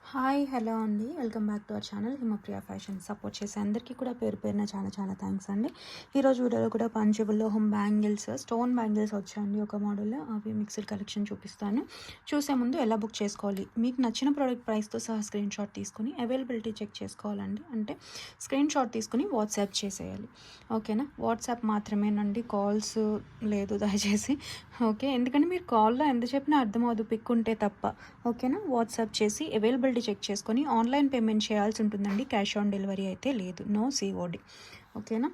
Hi hello అండి, welcome back to our channel Himapriya fashion. Support చేసే అందరికీ కూడా పేరు పేరున చాలా చాలా థ్యాంక్స్ అండి. ఈరోజు వీడియోలో కూడా పంచబుల్ లోహం బ్యాంగిల్స్, స్టోన్ బ్యాంగిల్స్ వచ్చాయండి ఒక మోడల్. అవి మిక్స్డ్ కలెక్షన్ చూపిస్తాను. చూసే ముందు ఎలా బుక్ చేసుకోవాలి, మీకు నచ్చిన ప్రోడక్ట్ ప్రైస్తో సహా స్క్రీన్ షాట్ తీసుకుని అవైలబిలిటీ చెక్ చేసుకోవాలండి. అంటే స్క్రీన్ షాట్ తీసుకుని వాట్సాప్ చేసేయాలి, ఓకేనా? వాట్సాప్ మాత్రమేనండి, కాల్స్ లేదు దయచేసి, ఓకే? ఎందుకంటే మీరు కాల్లో ఎంత చెప్పినా అర్థమవుదు పిక్ ఉంటే తప్ప, ఓకేనా? వాట్సాప్ చేసి అవైలబిలిటీ చెక్ చేసుకొని ఆన్లైన్ పేమెంట్ చేయాల్సి ఉంటుందండి. క్యాష్ ఆన్ డెలివరీ అయితే లేదు, నో సిఓడి, ఓకేనా?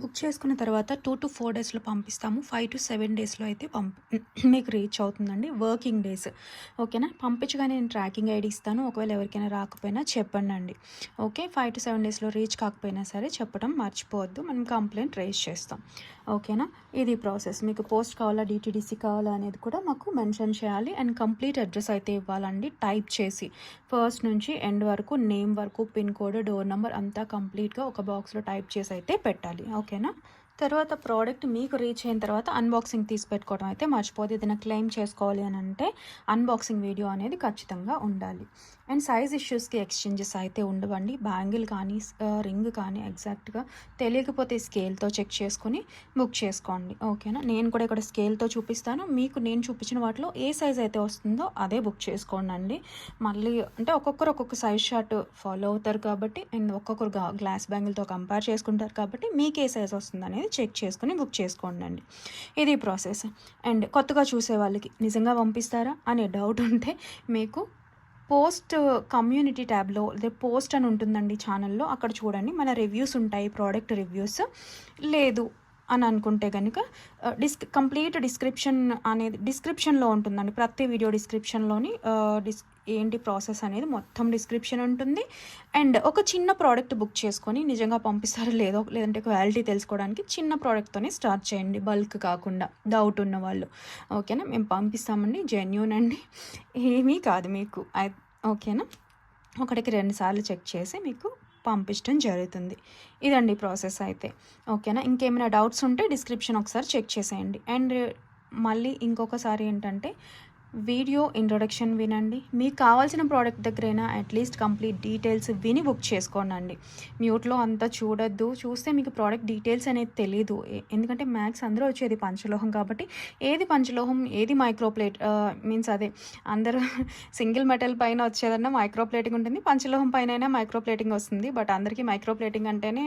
బుక్ చేసుకున్న తర్వాత 2 to 4 డేస్లో పంపిస్తాము. 5 to 7 డేస్లో అయితే మీకు రీచ్ అవుతుందండి, వర్కింగ్ డేస్, ఓకేనా? పంపించగానే నేను ట్రాకింగ్ ఐడి ఇస్తాను. ఒకవేళ ఎవరికైనా రాకపోయినా చెప్పండి అండి, ఓకే? 5 to 7 డేస్లో రీచ్ కాకపోయినా సరే చెప్పడం మర్చిపోవద్దు, మనం కంప్లైంట్ రైజ్ చేస్తాం, ఓకేనా? ఇది ప్రాసెస్. మీకు పోస్ట్ కావాలా, డిటీడీసీ కావాలా అనేది కూడా మాకు మెన్షన్ చేయాలి. అండ్ కంప్లీట్ అడ్రస్ అయితే ఇవ్వాలండి, టైప్ చేసి ఫస్ట్ నుంచి ఎండ్ వరకు, నేమ్ వరకు, పిన్ కోడ్, డోర్ నెంబర్ అంతా కంప్లీట్గా ఒక బాక్స్లో టైప్ చేసి అయితే పెట్టాలి, ఓకేనా? తర్వాత ప్రోడక్ట్ మీకు రీచ్ అయిన తర్వాత అన్బాక్సింగ్ తీసి పెట్టుకోవడం అయితే మర్చిపోదు. ఏదైనా క్లెయిమ్ చేసుకోవాలి అని అంటే అన్బాక్సింగ్ వీడియో అనేది ఖచ్చితంగా ఉండాలి. అండ్ సైజ్ ఇష్యూస్కి ఎక్స్చేంజెస్ అయితే ఉండవండి. బ్యాంగిల్ కానీ రింగ్ కానీ ఎగ్జాక్ట్గా తెలియకపోతే స్కేల్తో చెక్ చేసుకొని బుక్ చేసుకోండి, ఓకేనా? నేను కూడా ఇక్కడ స్కేల్తో చూపిస్తాను, మీకు నేను చూపించిన వాటిలో ఏ సైజ్ అయితే వస్తుందో అదే బుక్ చేసుకోండి అండి. మళ్ళీ అంటే ఒక్కొక్కరు ఒక్కొక్క సైజ్ షార్ట్ ఫాలో అవుతారు కాబట్టి, అండ్ ఒక్కొక్కరు గ్లాస్ బ్యాంగిల్తో కంపేర్ చేసుకుంటారు కాబట్టి మీకు ఏ సైజ్ వస్తుంది అనేది చెక్ చేసుకుని బుక్ చేసుకోండి అండి. ఇది ప్రాసెస్. అండ్ కొత్తగా చూసే వాళ్ళకి నిజంగా పంపిస్తారా అనే డౌట్ ఉంటే మీకు పోస్ట్ కమ్యూనిటీ ట్యాబ్లో అదే పోస్ట్ అని ఉంటుందండి ఛానల్లో, అక్కడ చూడండి మన రివ్యూస్ ఉంటాయి, ప్రోడక్ట్ రివ్యూస్. లేదు అని అనుకుంటే కనుక కంప్లీట్ డిస్క్రిప్షన్ అనేది డిస్క్రిప్షన్లో ఉంటుందండి. ప్రతి వీడియో డిస్క్రిప్షన్లోని ఏంటి ప్రాసెస్ అనేది మొత్తం డిస్క్రిప్షన్ ఉంటుంది. అండ్ ఒక చిన్న ప్రోడక్ట్ బుక్ చేసుకొని నిజంగా పంపిస్తారో లేదో, లేదంటే క్వాలిటీ తెలుసుకోవడానికి చిన్న ప్రోడక్ట్తోనే స్టార్ట్ చేయండి, బల్క్ కాకుండా, డౌట్ ఉన్న వాళ్ళు, ఓకేనా? మేము పంపిస్తామండి, జెన్యూన్ అండి, ఏమీ కాదు మీకు, ఓకేనా? ఒకటికి 2 సార్లు చెక్ చేసి మీకు పంపించడం జరుగుతుంది. ఇదండి ప్రాసెస్ అయితే, ఓకేనా? ఇంకేమైనా డౌట్స్ ఉంటే డిస్క్రిప్షన్ ఒకసారి చెక్ చేసేయండి. అండ్ మళ్ళీ ఇంకొకసారి ఏంటంటే వీడియో ఇంట్రొడక్షన్ వినండి. మీకు కావాల్సిన ప్రోడక్ట్ దగ్గరైనా అట్లీస్ట్ కంప్లీట్ డీటెయిల్స్ విని బుక్ చేసుకోండి. మ్యూట్లో అంతా చూడొద్దు, చూస్తే మీకు ప్రోడక్ట్ డీటెయిల్స్ అనేది తెలీదు. ఎందుకంటే మ్యాక్స్ అందరూ వచ్చేది పంచలోహం కాబట్టి ఏది పంచలోహం ఏది మైక్రోప్లేట్ మీన్స్ అదే అందరూ సింగిల్ మెటల్ పైన వచ్చేదన్నా మైక్రోప్లేటింగ్ ఉంటుంది, పంచలోహం పైన అయినా మైక్రోప్లేటింగ్ వస్తుంది. బట్ అందరికీ మైక్రోప్లేటింగ్ అంటేనే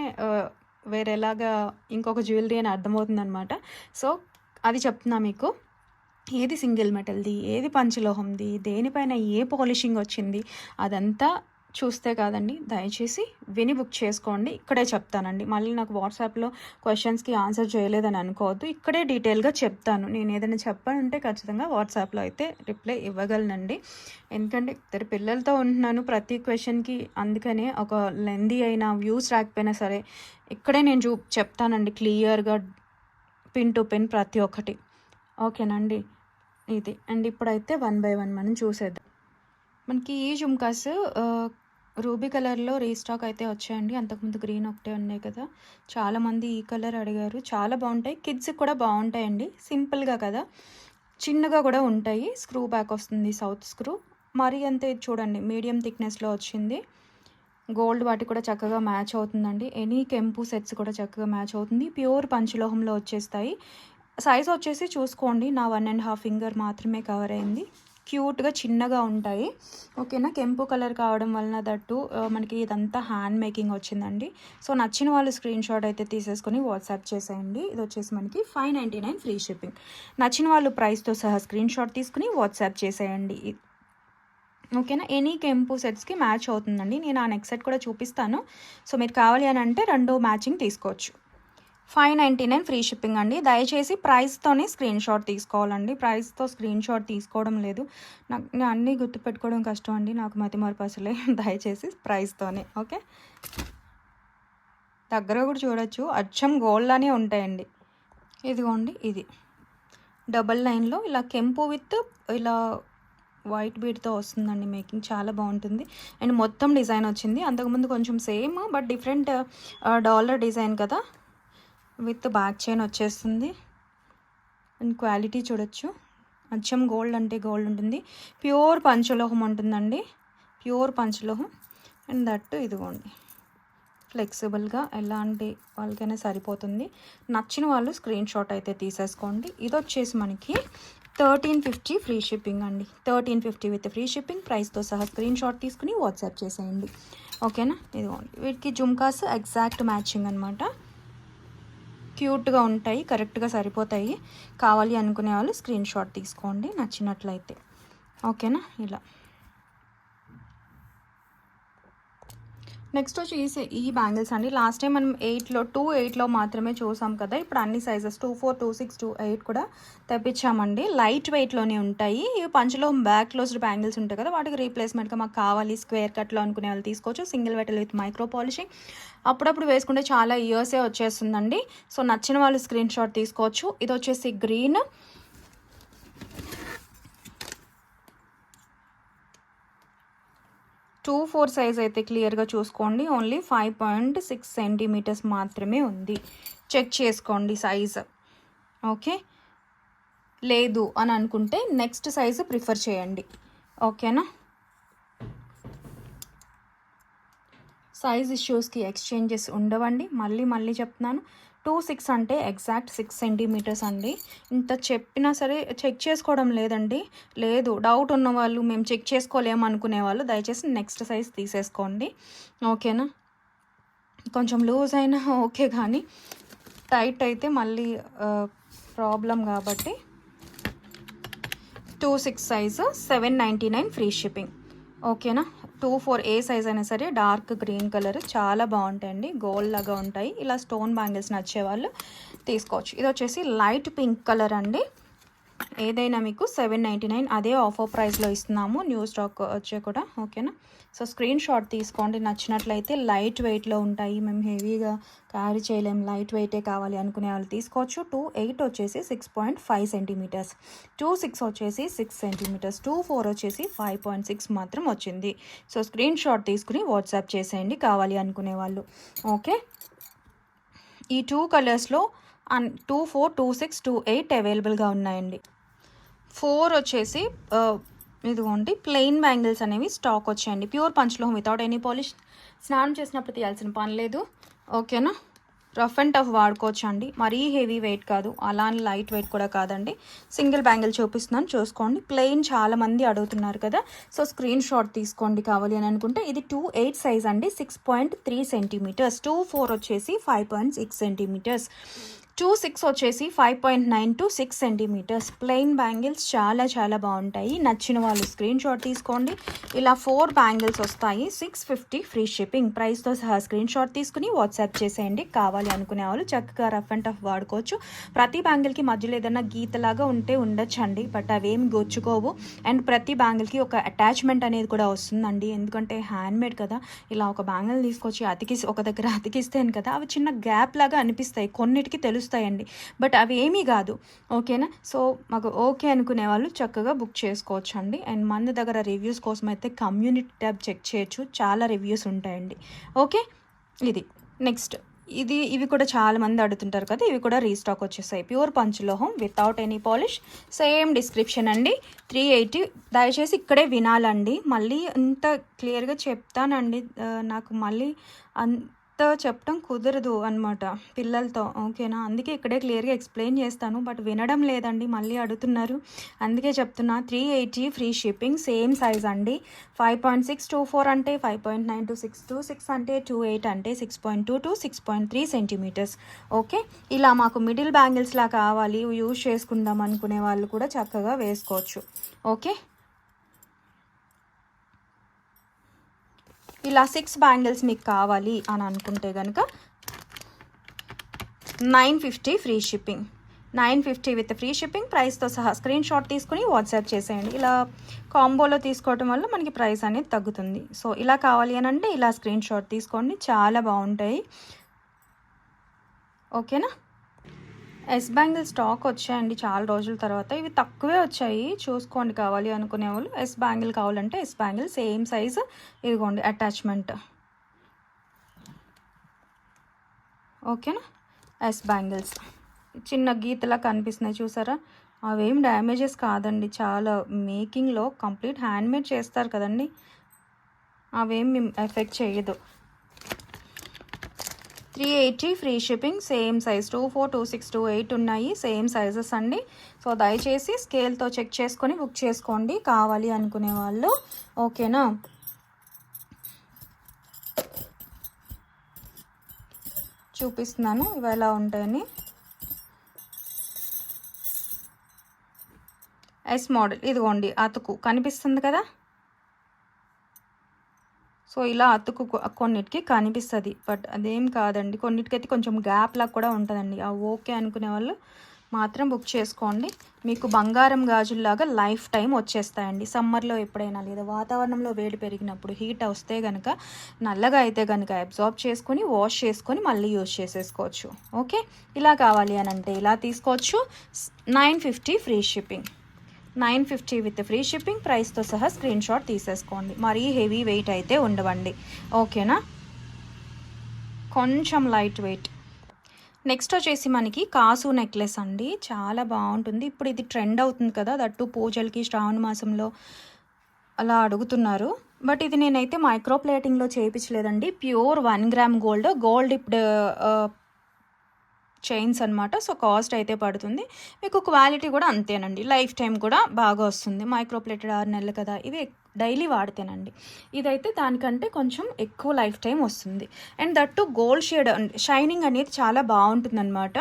వేరేలాగా ఇంకొక జ్యువెలరీ అని అర్థమవుతుందనమాట. సో అది చెప్తున్నా మీకు, ఏది సింగిల్ మెటల్ది, ఏది పంచలోహంది, దేనిపైన ఏ పాలిషింగ్ వచ్చింది, అదంతా చూస్తే కాదండి, దయచేసి విని బుక్ చేసుకోండి. ఇక్కడే చెప్తానండి, మళ్ళీ నాకు వాట్సాప్లో క్వశ్చన్స్కి ఆన్సర్ చేయలేదని అనుకోవద్దు, ఇక్కడే డీటెయిల్గా చెప్తాను. నేను ఏదైనా చెప్పాలంటే ఖచ్చితంగా వాట్సాప్లో అయితే రిప్లై ఇవ్వగలనండి. ఎందుకంటే ఇద్దరు పిల్లలతో ఉంటున్నాను, ప్రతి క్వశ్చన్కి అందుకనే ఒక లెందీ అయినా వ్యూస్ రాకపోయినా సరే ఇక్కడే నేను చెప్తానండి క్లియర్గా, పిన్ టు పిన్ ప్రతి ఒక్కటి, ఓకేనండి? ఇది అండ్ ఇప్పుడైతే 1 by 1 మనం చూసేద్దాం. మనకి ఈ జుమ్కాస్ రూబీ కలర్లో రీస్టాక్ అయితే వచ్చాయండి. అంతకుముందు గ్రీన్ ఒకటే ఉన్నాయి కదా, చాలామంది ఈ కలర్ అడిగారు. చాలా బాగుంటాయి, కిడ్స్కి కూడా బాగుంటాయండి. సింపుల్గా కదా, చిన్నగా కూడా ఉంటాయి. స్క్రూ బ్యాక్ వస్తుంది, సౌత్ స్క్రూ. మరి అంతే చూడండి, మీడియం థిక్నెస్లో వచ్చింది. గోల్డ్ వాటి కూడా చక్కగా మ్యాచ్ అవుతుందండి. ఎనీ కెంపు సెట్స్ కూడా చక్కగా మ్యాచ్ అవుతుంది. ప్యూర్ పంచలోహంలో వచ్చేస్తాయి. సైజ్ వచ్చేసి చూసుకోండి, నా 1.5 ఫింగర్ మాత్రమే కవర్ అయింది. క్యూట్గా చిన్నగా ఉంటాయి, ఓకేనా? కెంపు కలర్ కావడం వలన దట్టు మనకి ఇదంతా హ్యాండ్ మేకింగ్ వచ్చిందండి. సో నచ్చిన వాళ్ళు స్క్రీన్ షాట్ అయితే తీసేసుకొని వాట్సాప్ చేసేయండి. ఇది వచ్చేసి మనకి 599 ఫ్రీ షిప్పింగ్. నచ్చిన వాళ్ళు ప్రైస్తో సహా స్క్రీన్ షాట్ తీసుకుని వాట్సాప్ చేసేయండి, ఓకేనా? ఎనీ కెంపు సెట్స్కి మ్యాచ్ అవుతుందండి. నేను ఆ నెక్ సెట్ కూడా చూపిస్తాను. సో మీరు కావాలి అని అంటే 2 మ్యాచింగ్ తీసుకోవచ్చు. 599 ఫ్రీ షిప్పింగ్ అండి. దయచేసి ప్రైస్తోనే స్క్రీన్ షాట్ తీసుకోవాలండి, ప్రైస్తో స్క్రీన్ షాట్ తీసుకోవడం లేదు. నేను అన్నీ గుర్తుపెట్టుకోవడం కష్టం అండి, నాకు మతిమరుపు అసలే. దయచేసి ప్రైస్తోనే, ఓకే? దగ్గర కూడా చూడొచ్చు, అచ్చం గోల్డ్లానే ఉంటాయండి. ఇదిగోండి, ఇది డబల్ లైన్లో ఇలా కెంపు విత్ ఇలా వైట్ బీడ్తో వస్తుందండి మేకింగ్, చాలా బాగుంటుంది. అండ్ మొత్తం డిజైన్ వచ్చింది, అంతకుముందు కొంచెం same but different dollar design కదా, విత్ బ్యాక్ చైన్ వచ్చేస్తుంది. అండ్ క్వాలిటీ చూడొచ్చు, అచ్చం గోల్డ్ అంటే గోల్డ్ ఉంటుంది, ప్యూర్ పంచలోహం ఉంటుందండి. ప్యూర్ పంచలోహం. అండ్ దట్టు ఇదిగోండి ఫ్లెక్సిబుల్గా ఎలాంటి వాళ్ళకైనా సరిపోతుంది. నచ్చిన వాళ్ళు స్క్రీన్ షాట్ అయితే తీసేసుకోండి. ఇది వచ్చేసి మనకి 1350 ఫ్రీ షిప్పింగ్ అండి. 1350 విత్ ఫ్రీ షిప్పింగ్ ప్రైస్తో సహా స్క్రీన్ షాట్ తీసుకుని వాట్సాప్ చేసేయండి. ఓకేనా. ఇదిగోండి వీటికి జుమ్కాస్ ఎగ్జాక్ట్ మ్యాచింగ్ అనమాట. క్యూట్గా ఉంటాయి, కరెక్ట్గా సరిపోతాయి. కావాలి అనుకునే వాళ్ళు స్క్రీన్ షాట్ తీసుకోండి నచ్చినట్లయితే. ఓకేనా. ఇలా నెక్స్ట్ వచ్చి ఈ బ్యాంగిల్స్ అండి. లాస్ట్ టైం మనం 8లో మాత్రమే చూసాం కదా. ఇప్పుడు అన్ని సైజెస్ 24, 26, 28 కూడా తెప్పించామండి. లైట్ వెయిట్లోనే ఉంటాయి. ఇవి పంచలో బ్యాక్ క్లోజ్డ్ బ్యాంగిల్స్ ఉంటాయి కదా, వాటికి రీప్లేస్మెంట్గా మాకు కావాలి స్క్వేర్ కట్లో అనుకునే వాళ్ళు తీసుకోవచ్చు. Single Vettel with micro polishing. అప్పుడప్పుడు వేసుకుంటే చాలా ఇయర్సే వచ్చేస్తుందండి. సో నచ్చిన వాళ్ళు స్క్రీన్ షాట్ తీసుకోవచ్చు. ఇది వచ్చేసి గ్రీన్, 24 సైజ్ అయితే క్లియర్గా చూసుకోండి. ఓన్లీ 5.6 సెంటీమీటర్స్ మాత్రమే ఉంది. చెక్ చేసుకోండి సైజు. ఓకే, లేదు అని అనుకుంటే నెక్స్ట్ సైజు ప్రిఫర్ చేయండి. ఓకేనా. సైజ్ ఇష్యూస్కి ఎక్స్చేంజెస్ ఉండవండి. మళ్ళీ చెప్తున్నాను, 26 అంటే ఎగ్జాక్ట్ 6 సెంటీమీటర్స్ అండి. ఇంత చెప్పినా సరే చెక్ చేసుకోవడం లేదండి. లేదు డౌట్ ఉన్న వాళ్ళు, మేము చెక్ చేసుకోలేము అనుకునే వాళ్ళు దయచేసి నెక్స్ట్ సైజ్ తీసేసుకోండి. ఓకేనా. కొంచెం లూజ్ అయినా ఓకే, కానీ టైట్ అయితే మళ్ళీ ప్రాబ్లం కాబట్టి 26 సైజు 799 ఫ్రీ షిప్పింగ్. ఓకేనా. 24 ఏ సైజ్ అయినా సరే డార్క్ గ్రీన్ కలర్ చాలా బాగుంటాయండి. గోల్డ్ లాగా ఉంటాయి. ఇలా స్టోన్ బ్యాంగిల్స్ నచ్చే వాళ్ళు తీసుకోవచ్చు. ఇది వచ్చేసి లైట్ పింక్ కలర్ అండి. ఏదైనా మీకు 799 అదే ఆఫర్ ప్రైస్లో ఇస్తున్నాము, న్యూ స్టాక్ వచ్చే కూడా. ఓకేనా. సో స్క్రీన్ షాట్ తీసుకోండి నచ్చినట్లయితే. లైట్ వెయిట్లో ఉంటాయి, మేము హెవీగా క్యారీ చేయలేము, లైట్ వెయిటే కావాలి అనుకునే వాళ్ళు తీసుకోవచ్చు. 28 వచ్చేసి 6.5 సెంటీమీటర్స్, 26 వచ్చేసి 6 సెంటీమీటర్స్, 24 వచ్చేసి 5.6 మాత్రం వచ్చింది. సో స్క్రీన్ షాట్ తీసుకుని వాట్సాప్ చేసేయండి కావాలి అనుకునే వాళ్ళు. ఓకే. ఈ 2 కలర్స్లో 24, 26, 28 అవైలబుల్గా ఉన్నాయండి. 4 వచ్చేసి ఇదిగోండి ప్లెయిన్ బ్యాంగిల్స్ అనేవి స్టాక్ వచ్చాయండి. Pure పంచలోహం without any polish. స్నానం చేసినప్పుడు తీయాల్సిన పని లేదు. ఓకేనా. రఫ్ అండ్ టఫ్ వాడుకోవచ్చు అండి. మరీ హెవీ వెయిట్ కాదు, అలా అని లైట్ వెయిట్ కూడా కాదండి. సింగిల్ బ్యాంగిల్ చూపిస్తున్నాను చూసుకోండి. ప్లెయిన్ చాలామంది అడుగుతున్నారు కదా, సో స్క్రీన్ షాట్ తీసుకోండి కావాలి అని అనుకుంటే. ఇది 28 సైజ్ అండి, 6.3 సెంటీమీటర్స్. 24 వచ్చేసి 5.6 సెంటీమీటర్స్. 26 వచ్చేసి 5.9 to 6 సెంటీమీటర్స్. ప్లెయిన్ బ్యాంగిల్స్ చాలా బాగుంటాయి. నచ్చిన వాళ్ళు స్క్రీన్ షాట్ తీసుకోండి. ఇలా 4 బ్యాంగిల్స్ వస్తాయి. 650 ఫ్రీ షిప్పింగ్ ప్రైస్తో సహా స్క్రీన్ షాట్ తీసుకుని వాట్సాప్ చేసేయండి కావాలి అనుకునే వాళ్ళు. చక్కగా రఫ్ అండ్ టఫ్ వాడుకోవచ్చు. ప్రతి బ్యాంగిల్కి మధ్యలో ఏదైనా గీతలాగా ఉంటే ఉండొచ్చండి, బట్ అవేమి గొచ్చుకోవు. అండ్ ప్రతి బ్యాంగిల్కి ఒక అటాచ్మెంట్ అనేది కూడా వస్తుందండి, ఎందుకంటే హ్యాండ్మేడ్ కదా. ఇలా ఒక బ్యాంగిల్ తీసుకొచ్చి ఒక దగ్గర అతికిస్తేను కదా, అవి చిన్న గ్యాప్ లాగా అనిపిస్తాయి, కొన్నిటికి తెలుస్తాయండి, బట్ అవి ఏమీ కాదు. ఓకేనా. సో మాకు ఓకే అనుకునే వాళ్ళు చక్కగా బుక్ చేసుకోవచ్చు అండి. అండ్ మన దగ్గర రివ్యూస్ కోసం అయితే కమ్యూనిటీ ట్యాబ్ చెక్ చేయొచ్చు, చాలా రివ్యూస్ ఉంటాయండి. ఓకే. ఇది నెక్స్ట్ ఇవి కూడా చాలా మంది అడుగుతుంటారు కదా, ఇవి కూడా రీస్టాక్ వచ్చేసాయి. Pure పంచలోహం without any polish. Same description అండి. 380. దయచేసి ఇక్కడే వినాలండి, మళ్ళీ అంత క్లియర్గా చెప్తానండి. నాకు మళ్ళీ చెప్పడం కుదరదు అనమాట పిల్లలతో. ఓకేనా. అందుకే ఇక్కడే క్లియర్గా ఎక్స్ప్లెయిన్ చేస్తాను, బట్ వినడం లేదండి, మళ్ళీ అడుగుతున్నారు, అందుకే చెప్తున్నా. 380 ఫ్రీ షిప్పింగ్. సేమ్ సైజ్ అండి. 5.6 to 4 అంటే 5.9 to 6 to 6 అంటే 28 అంటే 6.2 to 6.3 సెంటీమీటర్స్. ఓకే. ఇలా మాకు మిడిల్ బ్యాంగిల్స్లా కావాలి, యూజ్ చేసుకుందాం అనుకునే వాళ్ళు కూడా చక్కగా వేసుకోవచ్చు. ఓకే. ఇలా 6 బ్యాంగిల్స్ మీకు కావాలి అని అనుకుంటే కనుక 950 free shipping. 950 with free shipping ప్రైస్తో సహా స్క్రీన్ షాట్ తీసుకుని వాట్సాప్ చేసేయండి. ఇలా కాంబోలో తీసుకోవటం వల్ల మనకి ప్రైస్ అనేది తగ్గుతుంది. సో ఇలా కావాలి అని అంటే ఇలా స్క్రీన్ షాట్ తీసుకోండి, చాలా బాగుంటాయి. ఓకేనా. ఎస్ బ్యాంగిల్ స్టాక్ వచ్చాయండి చాలా రోజుల తర్వాత, ఇవి తక్కువే వచ్చాయి, చూసుకోండి కావాలి అనుకునే వాళ్ళు. ఎస్ బ్యాంగిల్ కావాలంటే ఎస్ బ్యాంగిల్ సేమ్ సైజు, ఇదిగోండి అటాచ్మెంట్. ఓకేనా. ఎస్ బ్యాంగిల్స్ చిన్న గీతలా కనిపిస్తున్నాయి చూసారా, అవేం డ్యామేజెస్ కాదండి, చాలా మేకింగ్లో కంప్లీట్ హ్యాండ్మేడ్ చేస్తారు కదండి. అవేం ఎఫెక్ట్ చేయదు. 380 ఫ్రీ షిప్పింగ్. సేమ్ సైజ్ 24, 26, 28 ఉన్నాయి. సేమ్ సైజెస్ అండి. సో దయచేసి స్కేల్తో చెక్ చేసుకొని బుక్ చేసుకోండి కావాలి అనుకునే వాళ్ళు. ఓకేనా? చూపిస్తున్నాను ఇవి ఎలా ఉంటాయని. ఎస్ మోడల్ ఇదిగోండి, అతుకు కనిపిస్తుంది కదా. సో ఇలా అతుకు కొన్నిటికి కనిపిస్తుంది, బట్ అదేం కాదండి. కొన్నిటికైతే కొంచెం గ్యాప్ లాగా కూడా ఉంటుందండి. ఆ ఓకే అనుకునే వాళ్ళు మాత్రం బుక్ చేసుకోండి. మీకు బంగారం గాజుల్లాగా లైఫ్ టైం వచ్చేస్తాయండి. సమ్మర్లో ఎప్పుడైనా లేదా వాతావరణంలో వేడి పెరిగినప్పుడు హీట్ వస్తే కనుక నల్లగా అయితే కనుక అబ్జార్బ్ చేసుకొని వాష్ చేసుకొని మళ్ళీ యూజ్ చేసేసుకోవచ్చు. ఓకే, ఇలా కావాలి అని అంటే ఇలా తీసుకోవచ్చు. 950 free shipping. 950 with free shipping. ప్రైస్తో సహా స్క్రీన్ షాట్ తీసేసుకోండి. మరీ హెవీ వెయిట్ అయితే ఉండవండి. ఓకేనా? కొంచెం లైట్ వెయిట్. నెక్స్ట్ వచ్చేసి మనకి కాసు నెక్లెస్ అండి. చాలా బాగుంటుంది. ఇప్పుడు ఇది ట్రెండ్ అవుతుంది కదా, దట్టు పూజలకి శ్రావణ మాసంలో అలా అడుగుతున్నారు. బట్ ఇది నేనైతే మైక్రో ప్లేటింగ్లో చేయించలేదండి. ప్యూర్ 1 గ్రామ్ గోల్డ్ ఇప్పుడు చైన్స్ అనమాట. సో కాస్ట్ అయితే పడుతుంది. మీకు క్వాలిటీ కూడా అంతేనండి. లైఫ్ టైం కూడా బాగా వస్తుంది. మైక్రోప్లేటెడ్ 6 నెలలు కదా, ఇవి డైలీ వాడితేనండి. ఇదైతే దానికంటే కొంచెం ఎక్కువ లైఫ్ టైం వస్తుంది. And that gold shade shining అనేది చాలా బాగుంటుందన్నమాట.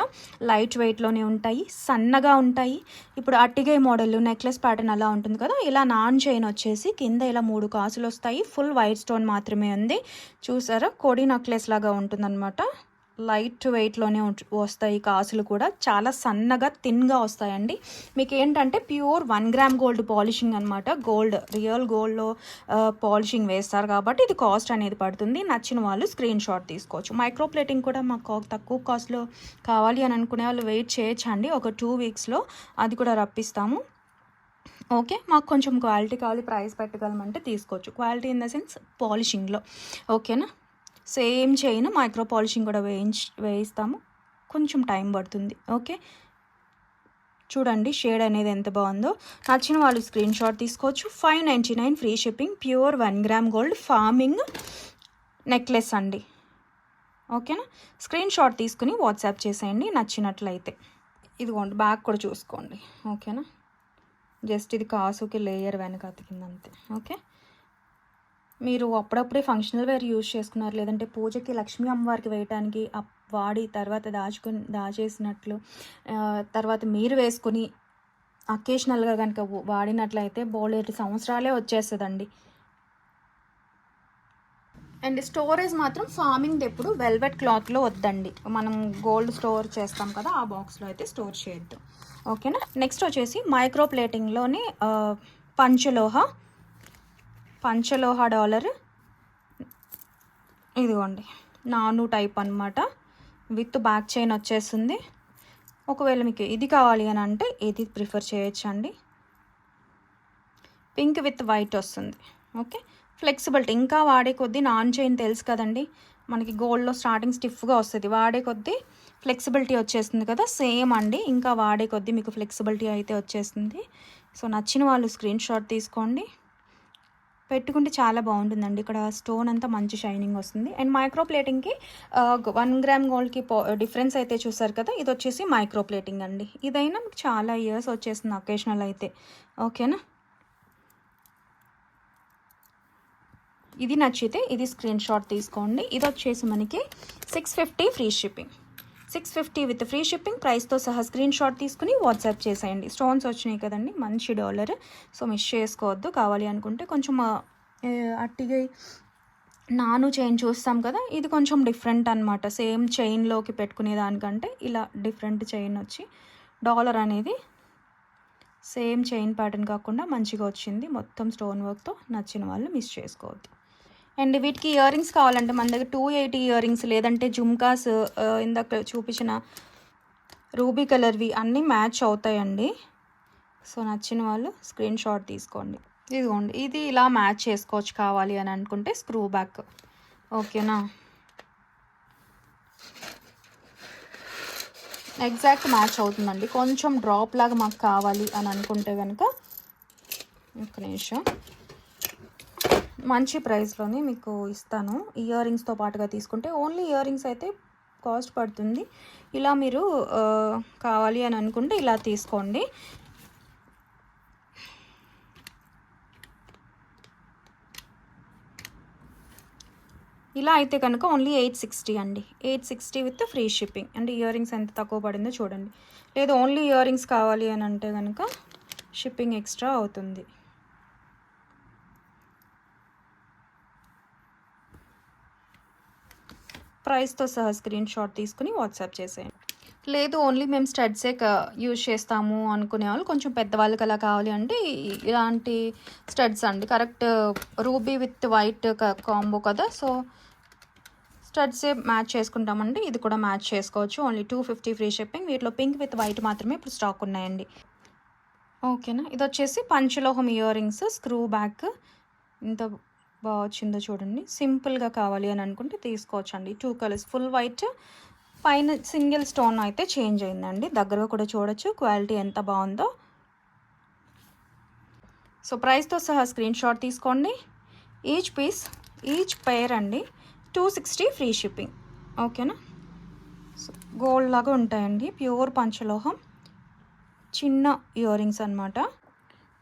లైట్ వెయిట్లోనే ఉంటాయి, సన్నగా ఉంటాయి. ఇప్పుడు అట్టిగై మోడల్ నెక్లెస్ ప్యాటర్న్ అలా ఉంటుంది కదా, ఇలా నాన్ చైన్ వచ్చేసి కింద ఇలా 3 కాసులు వస్తాయి. ఫుల్ వైట్ స్టోన్ మాత్రమే ఉంది. చూసారా, కోడి నెక్లెస్ లాగా ఉంటుందన్నమాట. లైట్ వెయిట్లోనే వస్తాయి. కాసులు కూడా చాలా సన్నగా థిన్గా వస్తాయండి. మీకు ఏంటంటే ప్యూర్ 1 గ్రామ్ గోల్డ్ పాలిషింగ్ అనమాట. రియల్ గోల్డ్లో పాలిషింగ్ వేస్తారు కాబట్టి ఇది కాస్ట్ అనేది పడుతుంది. నచ్చిన వాళ్ళు స్క్రీన్ షాట్ తీసుకోవచ్చు. మైక్రో ప్లేటింగ్ కూడా మాకు తక్కువ కాస్ట్లో కావాలి అని అనుకునే వాళ్ళు వెయిట్ చేయొచ్చండి. ఒక 2 వీక్స్లో అది కూడా రప్పిస్తాము. ఓకే, మాకు కొంచెం క్వాలిటీ కావాలి, ప్రైస్ పెట్టగలమంటే తీసుకోవచ్చు. క్వాలిటీ ఇన్ ద సెన్స్ పాలిషింగ్లో. ఓకేనా? సేమ్ చైన్ మైక్రో పాలిషింగ్ కూడా వేయిస్తాము. కొంచెం టైం పడుతుంది. ఓకే, చూడండి షేడ్ అనేది ఎంత బాగుందో. నచ్చిన వాళ్ళు స్క్రీన్ షాట్ తీసుకోవచ్చు. 599 free shipping. Pure 1 gram gold farming necklace అండి. ఓకేనా? స్క్రీన్ షాట్ తీసుకుని వాట్సాప్ చేసేయండి నచ్చినట్లయితే. ఇదిగోండి, బ్యాక్ కూడా చూసుకోండి. ఓకేనా? జస్ట్ ఇది కాసుకి లేయర్ వెనక అతికింది అంతే. ఓకే, మీరు అప్పుడప్పుడే ఫంక్షనల్ వేర్ యూజ్ చేసుకున్నారు, లేదంటే పూజకి లక్ష్మీ అమ్మవారికి వేయటానికి వాడి తర్వాత దాచేసినట్లు తర్వాత మీరు వేసుకొని అకేషనల్గా కనుక వాడినట్లయితే బోలెడు సంవత్సరాలే వచ్చేస్తుందండి. అండ్ స్టోరేజ్ మాత్రం ఫార్మింగ్ ఎప్పుడు వెల్వెట్ క్లాత్లో వద్దండి. మనం గోల్డ్ స్టోర్ చేస్తాం కదా, ఆ బాక్స్లో అయితే స్టోర్ చేయొద్దు. ఓకేనా? నెక్స్ట్ వచ్చేసి మైక్రో ప్లేటింగ్లోనే పంచలోహ డాలర్. ఇదిగోండి, నాను టైప్ అనమాట. విత్ బ్యాక్ చైన్ వచ్చేస్తుంది. ఒకవేళ మీకు ఇది కావాలి అని అంటే ఇది ప్రిఫర్ చేయొచ్చండి. పింక్ విత్ వైట్ వస్తుంది. ఓకే, ఫ్లెక్సిబిలిటీ ఇంకా వాడే కొద్దీ నాన్ చైన్ తెలుసు కదండి, మనకి గోల్డ్లో స్టార్టింగ్ స్టిఫ్గా వస్తుంది, వాడే కొద్దీ ఫ్లెక్సిబిలిటీ వచ్చేస్తుంది కదా. సేమ్ అండి, ఇంకా వాడే కొద్దీ మీకు ఫ్లెక్సిబిలిటీ అయితే వచ్చేస్తుంది. సో నచ్చిన వాళ్ళు స్క్రీన్ షాట్ తీసుకోండి. పెట్టుకుంటే చాలా బాగుంటుందండి. ఇక్కడ స్టోన్ అంతా మంచి షైనింగ్ వస్తుంది. అండ్ మైక్రో ప్లేటింగ్కి 1 గ్రామ్ గోల్డ్కి డిఫరెన్స్ అయితే చూసారు కదా, ఇది వచ్చేసి మైక్రో ప్లేటింగ్ అండి. ఇదైనా మీకు చాలా ఇయర్స్ వచ్చేస్తుంది అకేషనల్ అయితే. ఓకేనా? ఇది నచ్చితే ఇది స్క్రీన్ షాట్ తీసుకోండి. ఇది వచ్చేసి మనకి 650 free shipping. 650 with free shipping. ప్రైస్తో సహా స్క్రీన్ షాట్ తీసుకుని వాట్సాప్ చేసేయండి. స్టోన్స్ వచ్చినాయి కదండి, మంచి డాలర్. సో మిస్ చేసుకోవద్దు. కావాలి అనుకుంటే కొంచెం అట్టిగా నాను చైన్ చూస్తాం కదా, ఇది కొంచెం డిఫరెంట్ అనమాట. సేమ్ చైన్లోకి పెట్టుకునే దానికంటే ఇలా డిఫరెంట్ చైన్ వచ్చి డాలర్ అనేది సేమ్ చైన్ ప్యాటర్న్ కాకుండా మంచిగా వచ్చింది, మొత్తం స్టోన్ వర్క్తో. నచ్చిన వాళ్ళు మిస్ చేసుకోవద్దు. అండ్ వీటికి ఇయర్ రింగ్స్ కావాలంటే మన దగ్గర 280 ఇయర్ రింగ్స్, లేదంటే జుమ్కాస్ ఇందాక చూపించిన రూబీ కలర్వి అన్నీ మ్యాచ్ అవుతాయండి. సో నచ్చిన వాళ్ళు స్క్రీన్ షాట్ తీసుకోండి. ఇదిగోండి, ఇది ఇలా మ్యాచ్ చేసుకోవచ్చు కావాలి అని అనుకుంటే స్క్రూ బ్యాక్. ఓకేనా? ఎగ్జాక్ట్ మ్యాచ్ అవుతుందండి. కొంచెం డ్రాప్ లాగా మాకు కావాలి అని అనుకుంటే కనుక ఒక్క నిమిషం మంచి ప్రైస్లోనే మీకు ఇస్తాను. ఇయర్ రింగ్స్తో పాటుగా తీసుకుంటే ఓన్లీ ఇయర్ రింగ్స్ అయితే కాస్ట్ పడుతుంది. ఇలా మీరు కావాలి అని అనుకుంటే ఇలా తీసుకోండి. ఇలా అయితే కనుక ఓన్లీ 860 అండి. 860 విత్ ఫ్రీ షిప్పింగ్. అంటే ఇయర్ రింగ్స్ ఎంత తక్కువ పడిందో చూడండి. లేదు ఓన్లీ ఇయర్ రింగ్స్ కావాలి అని అంటే కనుక షిప్పింగ్ ఎక్స్ట్రా అవుతుంది. ప్రైస్తో సహా స్క్రీన్ షాట్ తీసుకుని వాట్సాప్ చేసేయండి. లేదు ఓన్లీ మేము స్టడ్సే యూజ్ చేస్తాము అనుకునే వాళ్ళు, కొంచెం పెద్దవాళ్ళకి అలా కావాలి అంటే ఇలాంటి స్టడ్స్ అండి. Correct ruby with white combo కదా, సో స్టడ్సే మ్యాచ్ చేసుకుంటామండి. ఇది కూడా మ్యాచ్ చేసుకోవచ్చు. Only 250 free shipping. వీటిలో పింక్ విత్ వైట్ మాత్రమే ఇప్పుడు స్టాక్ ఉన్నాయండి. ఓకేనా. ఇది వచ్చేసి పంచలోహం ఇయర్ రింగ్స్ స్క్రూ బ్యాక్. ఇంత బాగా వచ్చిందో చూడండి. సింపుల్గా కావాలి అని అనుకుంటే తీసుకోవచ్చు అండి. 2 కలర్స్ ఫుల్ వైట్, పైన సింగిల్ స్టోన్ అయితే చేంజ్ అయిందండి. దగ్గరగా కూడా చూడొచ్చు క్వాలిటీ ఎంత బాగుందో. సో ప్రైస్తో సహా స్క్రీన్ షాట్ తీసుకోండి. ఈచ్ పెయిర్ అండి 260 ఫ్రీ షిప్పింగ్. ఓకేనా. సో గోల్డ్ లాగా ఉంటాయండి, ప్యూర్ పంచలోహం, చిన్న ఇయర్ రింగ్స్ అనమాట.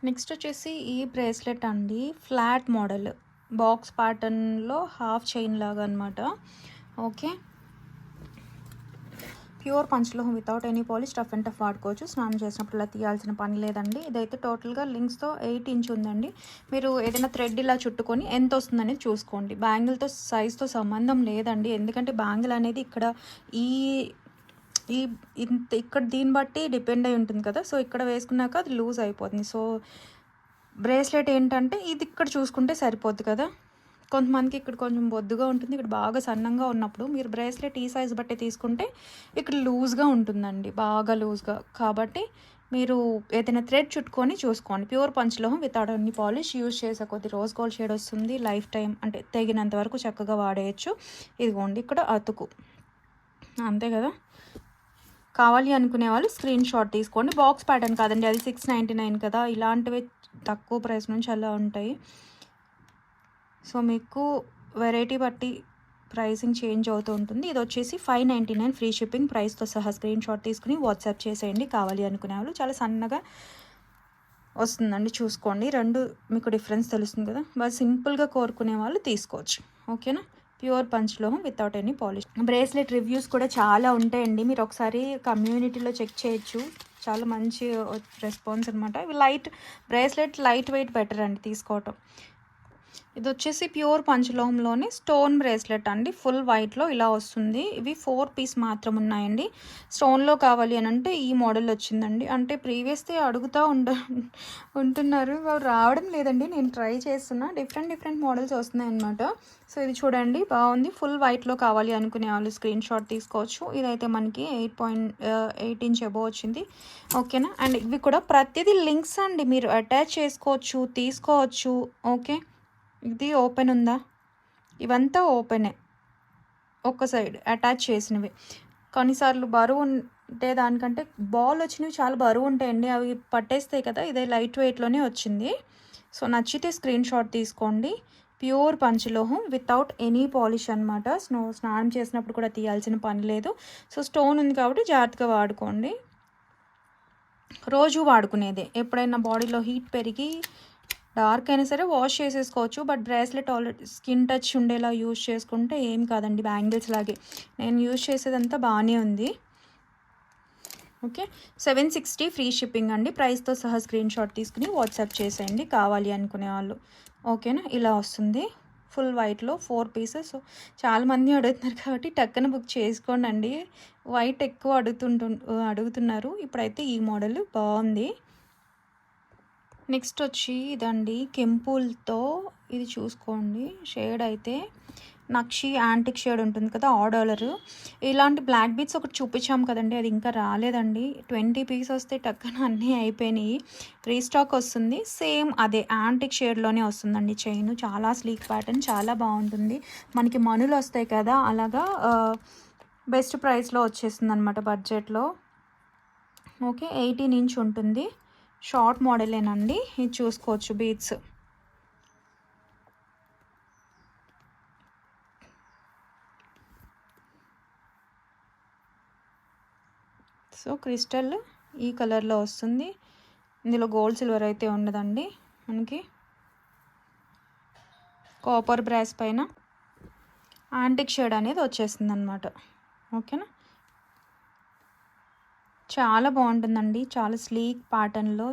నెక్స్ట్ వచ్చేసి ఈ బ్రేస్లెట్ అండి, ఫ్లాట్ మోడల్, బాక్స్ ప్యాటర్న్లో హాఫ్ చైన్ లాగా అనమాట. Okay, pure పంచలోహం without any polish, rough and tough వాడుకోవచ్చు. స్నానం చేసినప్పుడు ఇలా తీయాల్సిన పని లేదండి. ఇదైతే టోటల్గా లింక్స్తో 8 ఇంచ్ ఉందండి. మీరు ఏదైనా థ్రెడ్ ఇలా చుట్టుకొని ఎంత వస్తుందనేది చూసుకోండి. బ్యాంగిల్తో సైజ్తో సంబంధం లేదండి, ఎందుకంటే బ్యాంగిల్ అనేది ఇక్కడ ఈ ఈ ఇక్కడ దీన్ని బట్టి డిపెండ్ అయి ఉంటుంది కదా. సో ఇక్కడ వేసుకున్నాక అది లూజ్ అయిపోతుంది. సో బ్రేస్లెట్ ఏంటంటే ఇది ఇక్కడ చూసుకుంటే సరిపోద్ది కదా. కొంతమందికి ఇక్కడ కొంచెం బొద్దుగా ఉంటుంది, ఇక్కడ బాగా సన్నంగా ఉన్నప్పుడు మీరు బ్రేస్లెట్ ఈ సైజ్ బట్టి తీసుకుంటే ఇక్కడ లూజ్గా ఉంటుందండి, బాగా లూజ్గా. కాబట్టి మీరు ఏదైనా థ్రెడ్ చుట్టుకొని చూసుకోండి. Pure పంచలోహం without any polish, use చేసే కొద్ది రోజ్ గోల్డ్ షేడ్ వస్తుంది. లైఫ్ టైం అంటే తెగినంత వరకు చక్కగా వాడేయచ్చు. ఇదిగోండి ఇక్కడ అతుకు, అంతే కదా. కావాలి అనుకునే వాళ్ళు స్క్రీన్ షాట్ తీసుకోండి. బాక్స్ ప్యాటర్న్ కాదండి, అది 699 కదా. ఇలాంటివి తక్కువ ప్రైస్ నుంచి అలా ఉంటాయి. సో మీకు వెరైటీ బట్టి ప్రైసింగ్ చేంజ్ అవుతూ ఉంటుంది. ఇది వచ్చేసి 599 ఫ్రీ షిప్పింగ్. ప్రైస్తో సహా స్క్రీన్ షాట్ తీసుకుని వాట్సాప్ చేసేయండి కావాలి అనుకునే వాళ్ళు. చాలా సన్నగా వస్తుందండి, చూసుకోండి. రెండు మీకు డిఫరెన్స్ తెలుస్తుంది కదా. బాగా సింపుల్గా కోరుకునే వాళ్ళు తీసుకోవచ్చు. ఓకేనా. Pure పంచలోహం without any polish. Bracelet reviews కూడా చాలా ఉంటాయండి, మీరు ఒకసారి కమ్యూనిటీలో చెక్ చేయొచ్చు. చాలా మంచి రెస్పాన్స్ అనమాట. ఇవి బ్రేస్లెట్ లైట్ వెయిట్ బెటర్ అండి తీసుకోవటం. ఇది వచ్చేసి ప్యూర్ పంచలోహంలోని స్టోన్ బ్రేస్లెట్ అండి, ఫుల్ వైట్లో ఇలా వస్తుంది. ఇవి 4 పీస్ మాత్రం ఉన్నాయండి. స్టోన్లో కావాలి అని అంటే ఈ మోడల్ వచ్చిందండి. అంటే ప్రీవియస్గా అడుగుతూ ఉంటున్నారు, రావడం లేదండి. నేను ట్రై చేస్తున్నా, డిఫరెంట్ మోడల్స్ వస్తున్నాయి అనమాట. సో ఇది చూడండి, బాగుంది. ఫుల్ వైట్లో కావాలి అనుకునే వాళ్ళు స్క్రీన్ షాట్ తీసుకోవచ్చు. ఇదైతే మనకి 8.8 ఇంచ్ అబోవ్ వచ్చింది. ఓకేనా. అండ్ ఇవి కూడా ప్రతిదీ లింక్స్ అండి, మీరు అటాచ్ చేసుకోవచ్చు, తీసుకోవచ్చు. ఓకే, ఇది ఓపెన్ ఉందా, ఇవంతా ఓపెనే, ఒక్క సైడ్ అటాచ్ చేసినవి. కొన్నిసార్లు బరువు ఉంటే దానికంటే బాల్ వచ్చినవి చాలా బరువు ఉంటాయండి, అవి పట్టేస్తాయి కదా. ఇదే లైట్ వెయిట్లోనే వచ్చింది. సో నచ్చితే స్క్రీన్ షాట్ తీసుకోండి. ప్యూర్ పంచలోహం వితౌట్ ఎనీ పాలిష్ అనమాట. స్నానం చేసినప్పుడు కూడా తీయాల్సిన పని లేదు. సో స్టోన్ ఉంది కాబట్టి జాగ్రత్తగా వాడుకోండి. రోజు వాడుకునేదే. ఎప్పుడైనా బాడీలో హీట్ పెరిగి డార్క్ అయినా సరే వాష్ చేసేసుకోవచ్చు. But bracelet already skin touch ఉండేలా యూజ్ చేసుకుంటే ఏం కాదండి, బ్యాంగిల్స్ లాగే. నేను యూజ్ చేసేదంతా బాగానే ఉంది. ఓకే, 760 ఫ్రీ షిప్పింగ్ అండి. ప్రైస్తో సహా స్క్రీన్ షాట్ తీసుకుని వాట్సాప్ చేసేయండి కావాలి అనుకునే వాళ్ళు. ఓకేనా. ఇలా వస్తుంది ఫుల్ వైట్లో 4 పీసెస్. చాలామంది అడుగుతున్నారు కాబట్టి టక్కన బుక్ చేసుకోండి అండి. వైట్ ఎక్కువ అడుగుతున్నారు. ఇప్పుడైతే ఈ మోడల్ బాగుంది. నెక్స్ట్ వచ్చి ఇదండి, కెంపుల్తో. ఇది చూసుకోండి, షేడ్ అయితే నక్షి యాంటిక్ షేడ్ ఉంటుంది కదా, $1. ఇలాంటి బ్లాక్ బీట్స్ ఒకటి చూపించాం కదండి, అది ఇంకా రాలేదండి. 20 పీస్ వస్తే టక్కన అన్నీ అయిపోయినాయి. రీస్టాక్ వస్తుంది. సేమ్ అదే యాంటిక్ షేడ్లోనే వస్తుందండి. చైన్ చాలా స్లీక్ ప్యాటర్న్, చాలా బాగుంటుంది. మనకి మనులు వస్తాయి కదా, అలాగా బెస్ట్ ప్రైస్లో వచ్చేస్తుంది అనమాట, బడ్జెట్లో. ఓకే, 18 ఇంచ్ ఉంటుంది. షార్ట్ మోడలేనండి, ఇది చూసుకోవచ్చు. బీట్స్ సో క్రిస్టల్ ఈ కలర్లో వస్తుంది. ఇందులో గోల్డ్ సిల్వర్ అయితే ఉండదండి. మనకి కాపర్ బ్రాస్ పైన యాంటిక్ షేడ్ అనేది వచ్చేస్తుంది అనమాట. ఓకేనా, చాలా బాగుంటుందండి. చాలా స్లీక్ ప్యాటర్న్లో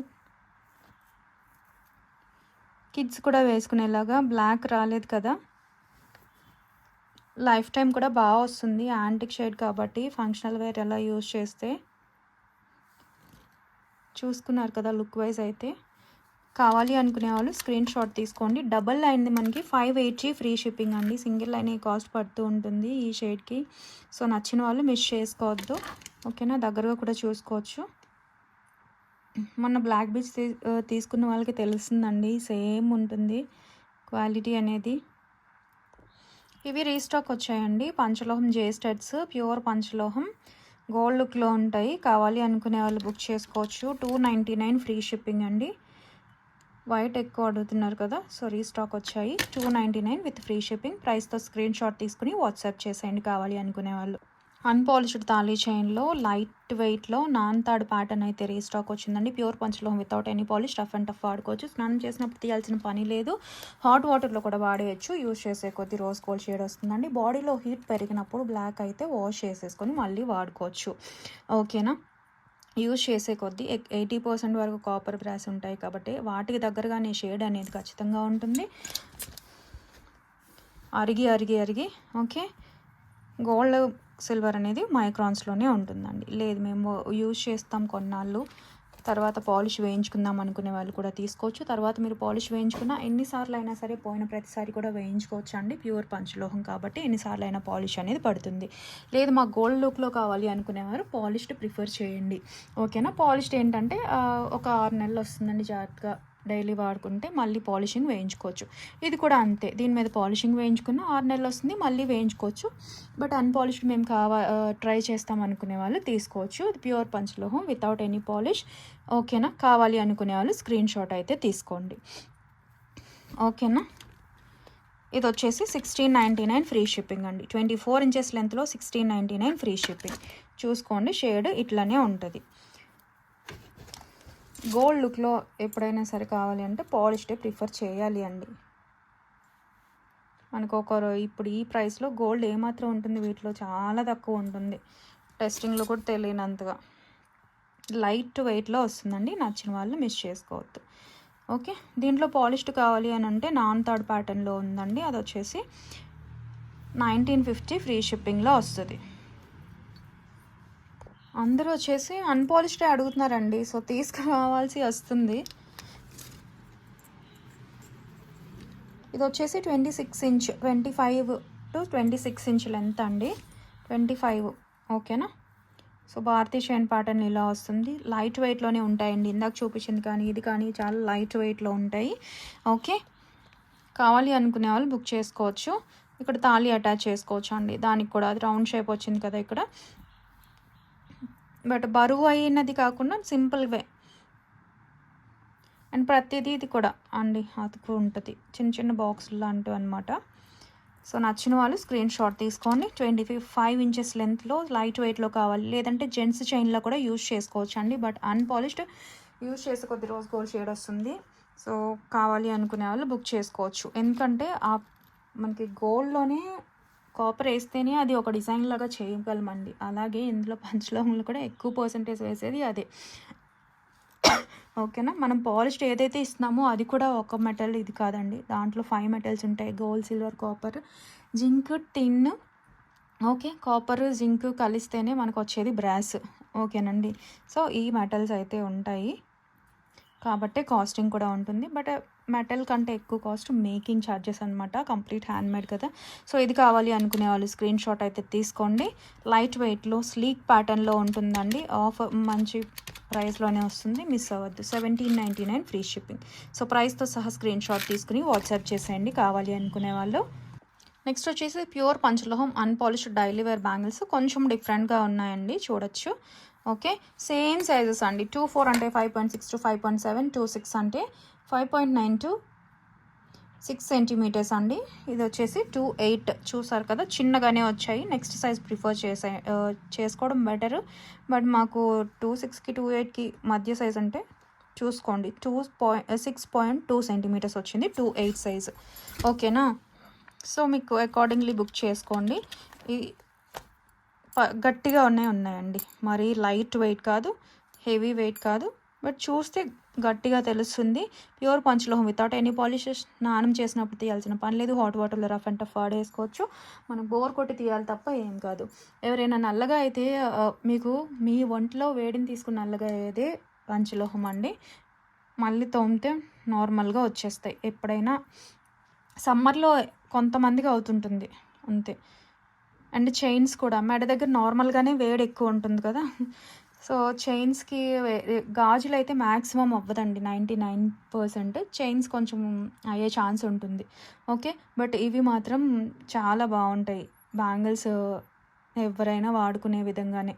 కిడ్స్ కూడా వేసుకునేలాగా. బ్లాక్ రాలేదు కదా, లైఫ్ టైం కూడా బాగా వస్తుంది. యాంటిక్ షేడ్ కాబట్టి ఫంక్షనల్ వేర్ ఎలా యూజ్ చేస్తే చూసుకున్నారు కదా. లుక్ వైజ్ అయితే కావాలి అనుకునే వాళ్ళు స్క్రీన్ షాట్ తీసుకోండి. డబల్ లైన్ది మనకి 580 ఫ్రీ షిప్పింగ్ అండి. సింగిల్ లైన్ కాస్ట్ పడుతూ ఉంటుంది ఈ షేడ్కి. సో నచ్చిన వాళ్ళు మిస్ చేసుకోవద్దు. ఓకేనా, దగ్గరగా కూడా చూసుకోవచ్చు. మొన్న బ్లాక్ బీచ్ తీసుకున్న వాళ్ళకి తెలుస్తుందండి, సేమ్ ఉంటుంది క్వాలిటీ అనేది. ఇవి రీస్టాక్ వచ్చాయండి. పంచలోహం జే స్టడ్స్, ప్యూర్ పంచలోహం, గోల్డ్ లుక్లో ఉంటాయి. కావాలి అనుకునే వాళ్ళు బుక్ చేసుకోవచ్చు. 299 ఫ్రీ షిప్పింగ్ అండి. వైట్ ఎక్కువ అడుగుతున్నారు కదా, సో రీస్టాక్ వచ్చాయి. 299 విత్ ఫ్రీ షిప్పింగ్. ప్రైస్తో స్క్రీన్ షాట్ తీసుకుని వాట్సాప్ చేసేయండి కావాలి అనుకునే వాళ్ళు. అన్పాలిష్డ్ తాళీ చైన్లో లైట్ వెయిట్లో నాన్ తాడు ప్యాటర్న్ అయితే రీస్టాక్ వచ్చిందండి. Pure పంచలోహం without any polish, rough and tough వాడుకోవచ్చు. స్నానం చేసినప్పుడు తీయాల్సిన పని లేదు. హాట్ వాటర్లో కూడా వాడేయచ్చు. యూజ్ చేసే కొద్ది రోజ్ గోల్డ్ షేడ్ వస్తుందండి. బాడీలో హీట్ పెరిగినప్పుడు బ్లాక్ అయితే వాష్ చేసేసుకొని మళ్ళీ వాడుకోవచ్చు. ఓకేనా, యూజ్ చేసే కొద్దీ 80% వరకు కాపర్ బ్రాస్ ఉంటాయి కాబట్టి వాటికి దగ్గరగానే షేడ్ అనేది ఖచ్చితంగా ఉంటుంది. అరిగి ఓకే, గోల్డ్ సిల్వర్ అనేది మైక్రాన్స్లోనే ఉంటుందండి. లేదు మేము యూజ్ చేస్తాం కొన్నాళ్ళు, తర్వాత పాలిష్ వేయించుకుందాం అనుకునే వాళ్ళు కూడా తీసుకోవచ్చు. తర్వాత మీరు పాలిష్ వేయించుకున్న ఎన్నిసార్లు అయినా సరే పోయిన ప్రతిసారి కూడా వేయించుకోవచ్చు అండి. ప్యూర్ పంచలోహం కాబట్టి ఎన్నిసార్లు అయినా పాలిష్ అనేది పడుతుంది. లేదు మాకు గోల్డ్ లుక్లో కావాలి అనుకునేవారు పాలిష్డ్ ప్రిఫర్ చేయండి. ఓకేనా, పాలిష్డ్ ఏంటంటే ఒక 6 నెలలు వస్తుందండి. జాగ్రత్తగా డైలీ వాడుకుంటే మళ్ళీ పాలిషింగ్ వేయించుకోవచ్చు. ఇది కూడా అంతే, దీని మీద పాలిషింగ్ వేయించుకున్న 6 నెలలు వస్తుంది, మళ్ళీ వేయించుకోవచ్చు. బట్ అన్పాలిష్డ్ మేము ట్రై చేస్తాం అనుకునే వాళ్ళు తీసుకోవచ్చు. ఇది ప్యూర్ పంచలోహం వితౌట్ ఎనీ పాలిష్. ఓకేనా, కావాలి అనుకునే వాళ్ళు స్క్రీన్ షాట్ అయితే తీసుకోండి. ఓకేనా, ఇది వచ్చేసి 1699 ఫ్రీ షిప్పింగ్ అండి. 24 ఇంచెస్ లెంత్లో 1699 ఫ్రీ షిప్పింగ్. చూసుకోండి, షేడ్ ఇట్లానే ఉంటుంది. గోల్డ్ లుక్లో ఎప్పుడైనా సరే కావాలి అంటే పాలిష్డే ప్రిఫర్ చేయాలి అండి. మనకు ఇప్పుడు ఈ ప్రైస్లో గోల్డ్ ఏమాత్రం ఉంటుంది, వీటిలో చాలా తక్కువ ఉంటుంది. టెస్టింగ్లో కూడా తెలియనంతగా లైట్ వెయిట్లో వస్తుందండి. నచ్చిన వాళ్ళు మిస్ చేసుకోవద్దు. ఓకే, దీంట్లో పాలిష్డ్ కావాలి అని అంటే నాన్ థర్డ్ ప్యాటర్న్లో ఉందండి. అది వచ్చేసి 1950 ఫ్రీ షిప్పింగ్లో వస్తుంది. అందరూ వచ్చేసి అన్పాలిష్డే అడుగుతున్నారండి, సో తీసుకురావాల్సి వస్తుంది. ఇది వచ్చేసి 26 ఇంచ్, 25 to 26 ఇంచ్ లెంత్ అండి. 25 ఓకేనా. సో భారతీ చైన్ ప్యాటర్న్ ఇలా వస్తుంది. లైట్ వెయిట్లోనే ఉంటాయండి. ఇందాక చూపించింది కానీ ఇది కానీ చాలా లైట్ వెయిట్లో ఉంటాయి. ఓకే, కావాలి అనుకునే వాళ్ళు బుక్ చేసుకోవచ్చు. ఇక్కడ తాళి అటాచ్ చేసుకోవచ్చు అండి. దానికి కూడా అది రౌండ్ షేప్ వచ్చింది కదా ఇక్కడ. బట్ బరువు అయినది కాకుండా సింపుల్ వే అండ్ ప్రతిదీ ఇది కూడా అండి అతుకు ఉంటుంది. చిన్న చిన్న బాక్సులు లాంటివి అనమాట. సో నచ్చిన వాళ్ళు స్క్రీన్ షాట్ తీసుకోండి. 25 ఇంచెస్ లెంత్లో లైట్ వెయిట్లో కావాలి, లేదంటే జెంట్స్ చైన్లో కూడా యూజ్ చేసుకోవచ్చు అండి. బట్ అన్పాలిష్డ్ యూజ్ చేసే కొద్ది రోజ్ గోల్డ్ షేడ్ వస్తుంది. సో కావాలి అనుకునే వాళ్ళు బుక్ చేసుకోవచ్చు. ఎందుకంటే మనకి గోల్డ్లోనే కాపర్ వేస్తేనే అది ఒక డిజైన్ లాగా చేయగలమండి. అలాగే ఇందులో పంచలోహంలో కూడా ఎక్కువ పర్సెంటేజ్ వేసేది అదే. ఓకేనా, మనం పాలిష్డ్ ఏదైతే ఇస్తున్నామో అది కూడా ఒక మెటల్ ఇది కాదండి. దాంట్లో 5 మెటల్స్ ఉంటాయి. గోల్డ్, సిల్వర్, కాపర్, జింక్, టిన్. ఓకే, కాపర్ జింక్ కలిస్తేనే మనకు వచ్చేది బ్రాస్. ఓకేనండి, సో ఈ మెటల్స్ అయితే ఉంటాయి కాబట్టి కాస్టింగ్ కూడా ఉంటుంది. బట్ మెటల్ కంటే ఎక్కువ కాస్ట్ మేకింగ్ ఛార్జెస్ అనమాట. కంప్లీట్ హ్యాండ్మేడ్ కదా. సో ఇది కావాలి అనుకునే వాళ్ళు స్క్రీన్ షాట్ అయితే తీసుకోండి. లైట్ వెయిట్లో స్లీక్ ప్యాటర్న్లో ఉంటుందండి. మంచి ప్రైస్లోనే వస్తుంది, మిస్ అవ్వద్దు. 1799 ఫ్రీ షిప్పింగ్. సో ప్రైస్తో సహా స్క్రీన్ షాట్ తీసుకుని వాట్సాప్ చేసేయండి కావాలి అనుకునే వాళ్ళు. నెక్స్ట్ వచ్చేసి pure panchaloham unpolished daily wear bangles. కొంచెం డిఫరెంట్గా ఉన్నాయండి, చూడొచ్చు. ఓకే, సేమ్ సైజెస్ అండి. 24 అంటే 5.6 to 5.7, 26 అంటే 5.9 to 6 సెంటీమీటర్స్ అండి. ఇది వచ్చేసి 2.8 చూసారు కదా, చిన్నగానే వచ్చాయి. నెక్స్ట్ సైజ్ ప్రిఫర్ చేసుకోవడం బెటర్. బట్ మాకు 2.6కి 2.8కి మధ్య సైజ్ అంటే చూసుకోండి. 6.2 సెంటీమీటర్స్ వచ్చింది, 2.8 సైజ్. ఓకేనా. సో మీకు అకార్డింగ్లీ బుక్ చేసుకోండి. ఈ గట్టిగా ఉన్నాయండి. మరీ లైట్ వెయిట్ కాదు, హెవీ వెయిట్ కాదు, బట్ చూస్తే గట్టిగా తెలుస్తుంది. Pure పంచలోహం without any polishes. స్నానం చేసినప్పుడు తీయాల్సిన పని లేదు. హాట్ వాటర్లో రఫ్ అండ్ టఫ్ వాడేసుకోవచ్చు. మనం బోర్ కొట్టి తీయాలి తప్ప ఏం కాదు. ఎవరైనా నల్లగా అయితే మీకు మీ ఒంట్లో వేడిని తీసుకుని నల్లగా అయ్యేదే పంచలోహం అండి. మళ్ళీ తోమితే నార్మల్గా వచ్చేస్తాయి. ఎప్పుడైనా సమ్మర్లో కొంతమందికి అవుతుంటుంది అంతే. అండ్ చైన్స్ కూడా మెడ దగ్గర నార్మల్గానే వేడి ఎక్కువ ఉంటుంది కదా. సో చైన్స్కి గాజులు అయితే మ్యాక్సిమం అవ్వదండి, 99%. చైన్స్ కొంచెం అయ్యే ఛాన్స్ ఉంటుంది. ఓకే, బట్ ఇవి మాత్రం చాలా బాగుంటాయి. బ్యాంగిల్స్ ఎవరైనా వాడుకునే విధంగానే.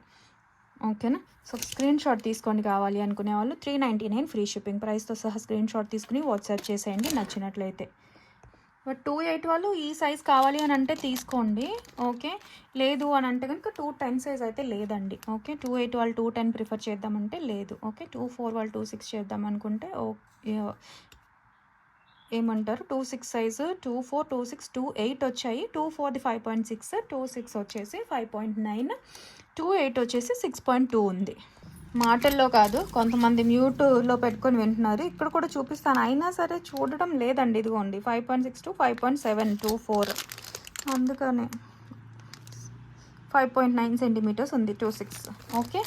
ఓకేనా. సో స్క్రీన్ షాట్ తీసుకోండి కావాలి అనుకునే వాళ్ళు. 399 ఫ్రీ షిప్పింగ్. ప్రైస్తో సహా స్క్రీన్ షాట్ తీసుకుని వాట్సాప్ చేసేయండి నచ్చినట్లయితే. బట్ 2.8 వాళ్ళు ఈ సైజ్ కావాలి అని అంటే తీసుకోండి. ఓకే, లేదు అని అంటే కనుక 2.10 సైజ్ అయితే లేదండి. ఓకే, 2.8 వాళ్ళు 2.10 ప్రిఫర్ చేద్దామంటే లేదు. ఓకే, 2.4 వాళ్ళు 2.6 చేద్దాం అనుకుంటే ఏమంటారు, 2.6 సైజు, 2.4, 2.6, 2.8 వచ్చాయి. 2.4ది 5.6, 2.6 వచ్చేసి 5.9, 2.8 వచ్చేసి 6.2 ఉంది. మాటల్లో కాదు, కొంతమంది మ్యూట్లో పెట్టుకొని వింటున్నారు. ఇక్కడ కూడా చూపిస్తాను, అయినా సరే చూడడం లేదండి. ఇదిగోండి 5.6 to 5.7, 2.4, అందుకనే 5.9 సెంటీమీటర్స్ ఉంది 2.6. ఓకే,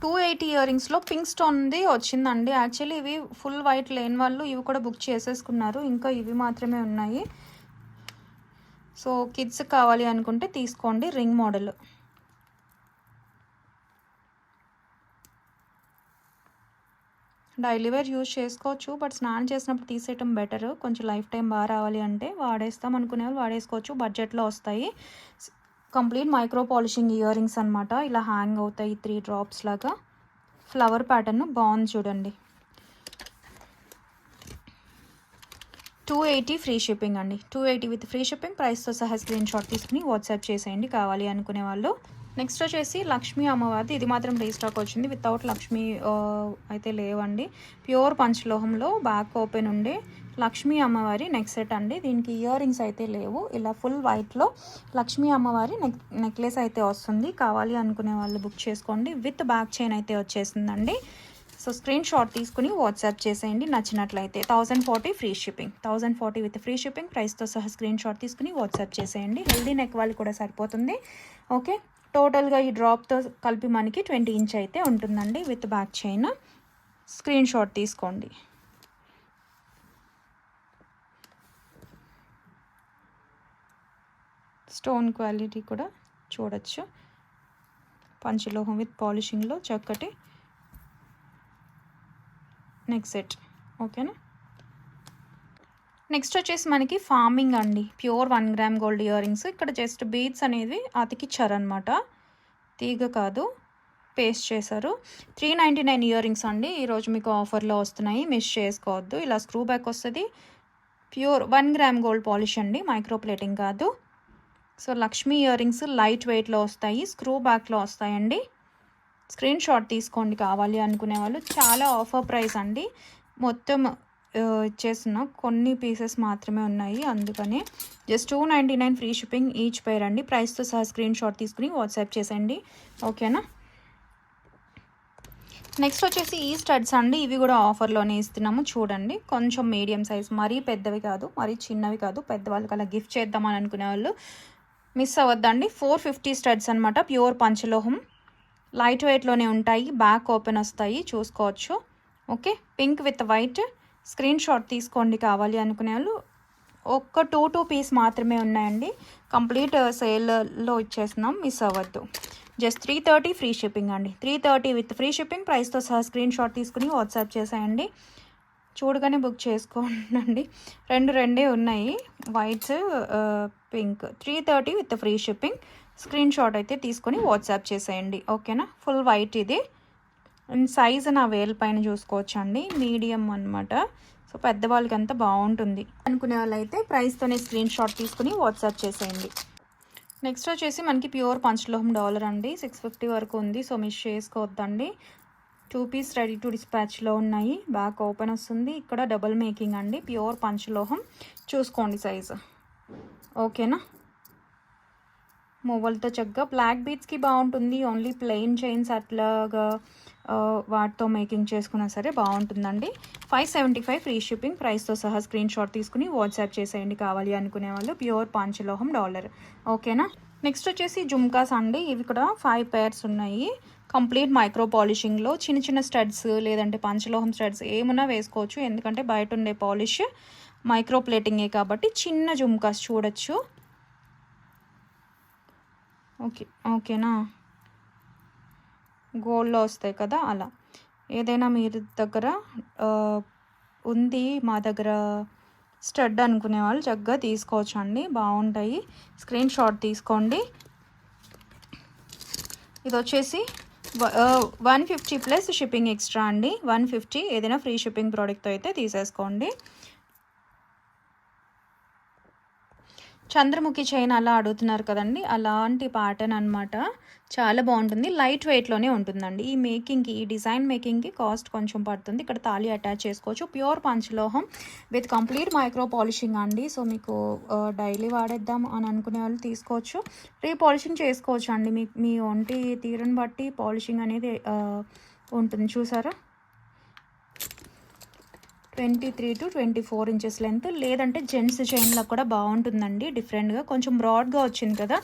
280 ఇయర్ రింగ్స్లో పింక్ స్టోన్ది వచ్చిందండి. యాక్చువల్లీ ఇవి ఫుల్ వైట్ లేని వాళ్ళు ఇవి కూడా బుక్ చేసేసుకున్నారు. ఇంకా ఇవి మాత్రమే ఉన్నాయి. సో కిడ్స్ కావాలి అనుకుంటే తీసుకోండి. Ring model. Daily wear use చేసుకోవచ్చు, బట్ స్నానం చేసినప్పుడు తీసేయటం బెటర్. కొంచెం లైఫ్ టైం బాగా రావాలి అంటే వాడేస్తాం అనుకునే వాళ్ళు వాడేసుకోవచ్చు. బడ్జెట్లో వస్తాయి. Complete micro polishing ear rings అనమాట. ఇలా హ్యాంగ్ అవుతాయి 3 డ్రాప్స్ లాగా. ఫ్లవర్ ప్యాటర్న్ బాగుంది చూడండి. 280 ఫ్రీ షిప్పింగ్ అండి. 280 విత్ ఫ్రీ షిప్పింగ్. ప్రైస్తో సహా స్క్రీన్ షాట్ తీసుకుని వాట్సాప్ చేసేయండి కావాలి అనుకునే వాళ్ళు. నెక్స్ట్ వచ్చేసి లక్ష్మీ అమ్మవారిది. ఇది మాత్రం రీస్టాక్ వచ్చింది. వితౌట్ లక్ష్మీ అయితే లేవండి. ప్యూర్ పంచలోహంలో బ్యాక్ ఓపెన్ ఉండే లక్ష్మీ అమ్మవారి నెక్ సెట్ అండి. దీనికి ఇయర్ రింగ్స్ అయితే లేవు. ఇలా ఫుల్ వైట్లో లక్ష్మీ అమ్మవారి నెక్లెస్ అయితే వస్తుంది. కావాలి అనుకునే వాళ్ళు బుక్ చేసుకోండి. విత్ బ్యాక్ చైన్ అయితే వచ్చేసిందండి. సో స్క్రీన్ షాట్ తీసుకుని వాట్సాప్ చేసేయండి నచ్చినట్లయితే. 1040 free shipping. 1040 with free shipping. ప్రైస్తో సహా స్క్రీన్ షాట్ తీసుకుని వాట్సాప్ చేసేయండి. హెల్దీ నెక్ వాళ్ళు కూడా సరిపోతుంది. ఓకే, టోటల్గా ఈ డ్రాప్తో కలిపి మనకి 20 ఇంచ్ అయితే ఉంటుందండి with back chain. Screen shot తీసుకోండి. స్టోన్ క్వాలిటీ కూడా చూడొచ్చు. పంచలోహం విత్ పాలిషింగ్లో చక్కటి నెక్ సెట్. ఓకేనా. నెక్స్ట్ వచ్చేసి మనకి ఫార్మింగ్ అండి. Pure 1 gram gold ear rings. ఇక్కడ జస్ట్ బీడ్స్ అనేది అతికిచ్చారనమాట, తీగ కాదు, పేస్ట్ చేశారు. 399 ఇయర్ రింగ్స్ అండి. ఈరోజు మీకు ఆఫర్లో వస్తున్నాయి, మిస్ చేసుకోవద్దు. ఇలా స్క్రూ బ్యాక్ వస్తుంది. ప్యూర్ 1 గ్రామ్ గోల్డ్ పాలిష్ అండి, మైక్రో ప్లేటింగ్ కాదు. So Lakshmi ear rings light వెయిట్లో వస్తాయి, స్క్రూ బ్యాక్లో వస్తాయండి. స్క్రీన్ షాట్ తీసుకోండి కావాలి అనుకునే వాళ్ళు. చాలా ఆఫర్ ప్రైస్ అండి. మొత్తం ఇచ్చేసిన కొన్ని పీసెస్ మాత్రమే ఉన్నాయి, అందుకని జస్ట్ 299 ఫ్రీ షిప్పింగ్ ఈచ్ పేర్ అండి. ప్రైస్తో సహా స్క్రీన్ షాట్ తీసుకుని వాట్సాప్ చేసేయండి. ఓకేనా. నెక్స్ట్ వచ్చేసి ఈ స్టడ్స్ అండి. ఇవి కూడా ఆఫర్లోనే ఇస్తున్నాము చూడండి. కొంచెం మీడియం సైజ్, మరీ పెద్దవి కాదు, మరీ చిన్నవి కాదు. పెద్దవాళ్ళకి అలా గిఫ్ట్ చేద్దామని అనుకునే వాళ్ళు మిస్ అవ్వద్దండి. 450 స్టడ్స్ అనమాట. ప్యూర్ పంచలోహం, లైట్ వెయిట్లోనే ఉంటాయి. బ్యాక్ ఓపెన్ వస్తాయి, చూసుకోవచ్చు. Okay, pink with white. Screen shot తీసుకోండి కావాలి అనుకునే వాళ్ళు. ఒక్క 2 పీస్ మాత్రమే ఉన్నాయండి. కంప్లీట్ సేల్లో ఇచ్చేస్తున్నాం, మిస్ అవ్వద్దు. జస్ట్ 330 ఫ్రీ షిప్పింగ్ అండి. 330 విత్ ఫ్రీ షిప్పింగ్. ప్రైస్తో సహా స్క్రీన్ షాట్ తీసుకుని వాట్సాప్ చేసేయండి. చూడగానే బుక్ చేసుకోండి. రెండే ఉన్నాయి, whites pink. 330 with free shipping. Screen shot అయితే తీసుకొని వాట్సాప్ చేసేయండి. ఓకేనా. ఫుల్ వైట్ ఇది. అండ్ సైజ్ నా వేల్ పైన చూసుకోవచ్చు అండి, మీడియం అనమాట. సో పెద్దవాళ్ళకి అంతా బాగుంటుంది అనుకునే వాళ్ళైతే ప్రైస్తోనే స్క్రీన్ షాట్ తీసుకుని వాట్సాప్ చేసేయండి. నెక్స్ట్ వచ్చేసి మనకి ప్యూర్ పంచలోహం డాలర్ అండి. 650 వరకు ఉంది, సో మిస్ చేసుకోవద్దండి. 2 పీస్ రెడీ టు డిస్పాచ్లో ఉన్నాయి. బ్యాక్ ఓపెన్ వస్తుంది. ఇక్కడ డబుల్ మేకింగ్ అండి. ప్యూర్ పంచలోహం చూసుకోండి సైజు. ఓకేనా, మొబైల్తో చక్కగా బ్లాక్ బీట్స్కి బాగుంటుంది. ఓన్లీ ప్లెయిన్ చైన్స్ అట్లాగా వాటితో మేకింగ్ చేసుకున్నా సరే బాగుంటుందండి. 575 ఫ్రీ షిప్పింగ్ ప్రైస్తో సహా స్క్రీన్ షాట్ తీసుకుని వాట్సాప్ చేసేయండి కావాలి అనుకునే వాళ్ళు. ప్యూర్ పంచలోహం డాలర్. ఓకేనా, నెక్స్ట్ వచ్చేసి జుమ్కాస్ అండి. ఇవి కూడా 5 పేర్స్ ఉన్నాయి. కంప్లీట్ మైక్రో పాలిషింగ్లో చిన్న చిన్న స్టడ్స్ లేదంటే పంచలోహం స్టడ్స్ ఏమున్నా వేసుకోవచ్చు, ఎందుకంటే బయట ఉండే పాలిష్ మైక్రో ప్లేటింగే కాబట్టి చిన్న జుమ్కాస్ చూడొచ్చు. ఓకేనా, గోల్డ్లో వస్తాయి కదా అలా. ఏదైనా మీరు దగ్గర ఉంది మా దగ్గర స్టడ్ అనుకునే వాళ్ళు చక్కగా తీసుకోవచ్చు అండి, బాగుంటాయి. స్క్రీన్ షాట్ తీసుకోండి. ఇది వచ్చేసి 150 ప్లస్ షిప్పింగ్ ఎక్స్ట్రా అండి. 150 ఏదైనా ఫ్రీ షిప్పింగ్ ప్రోడక్ట్తో అయితే తీసేసుకోండి. చంద్రముఖి చైన్ అలా అడుగుతున్నారు కదండి, అలాంటి ప్యాటర్న్ అనమాట. చాలా బాగుంటుంది, లైట్ వెయిట్లోనే ఉంటుందండి. ఈ మేకింగ్కి, ఈ డిజైన్ మేకింగ్కి కాస్ట్ కొంచెం పడుతుంది. ఇక్కడ తాళి అటాచ్ చేసుకోవచ్చు. ప్యూర్ పంచలోహం విత్ కంప్లీట్ మైక్రో పాలిషింగ్ అండి. సో మీకు డైలీ వాడేద్దాం అని అనుకునే వాళ్ళు తీసుకోవచ్చు. రీపాలిషింగ్ చేసుకోవచ్చు అండి. మీ ఒంటి తీరుని బట్టి పాలిషింగ్ అనేది ఉంటుంది. చూసారా, 23 to 24 ఇంచెస్ లెంత్. లేదంటే జెంట్స్ చైన్లకు కూడా బాగుంటుందండి, డిఫరెంట్గా కొంచెం బ్రాడ్గా వచ్చింది కదా.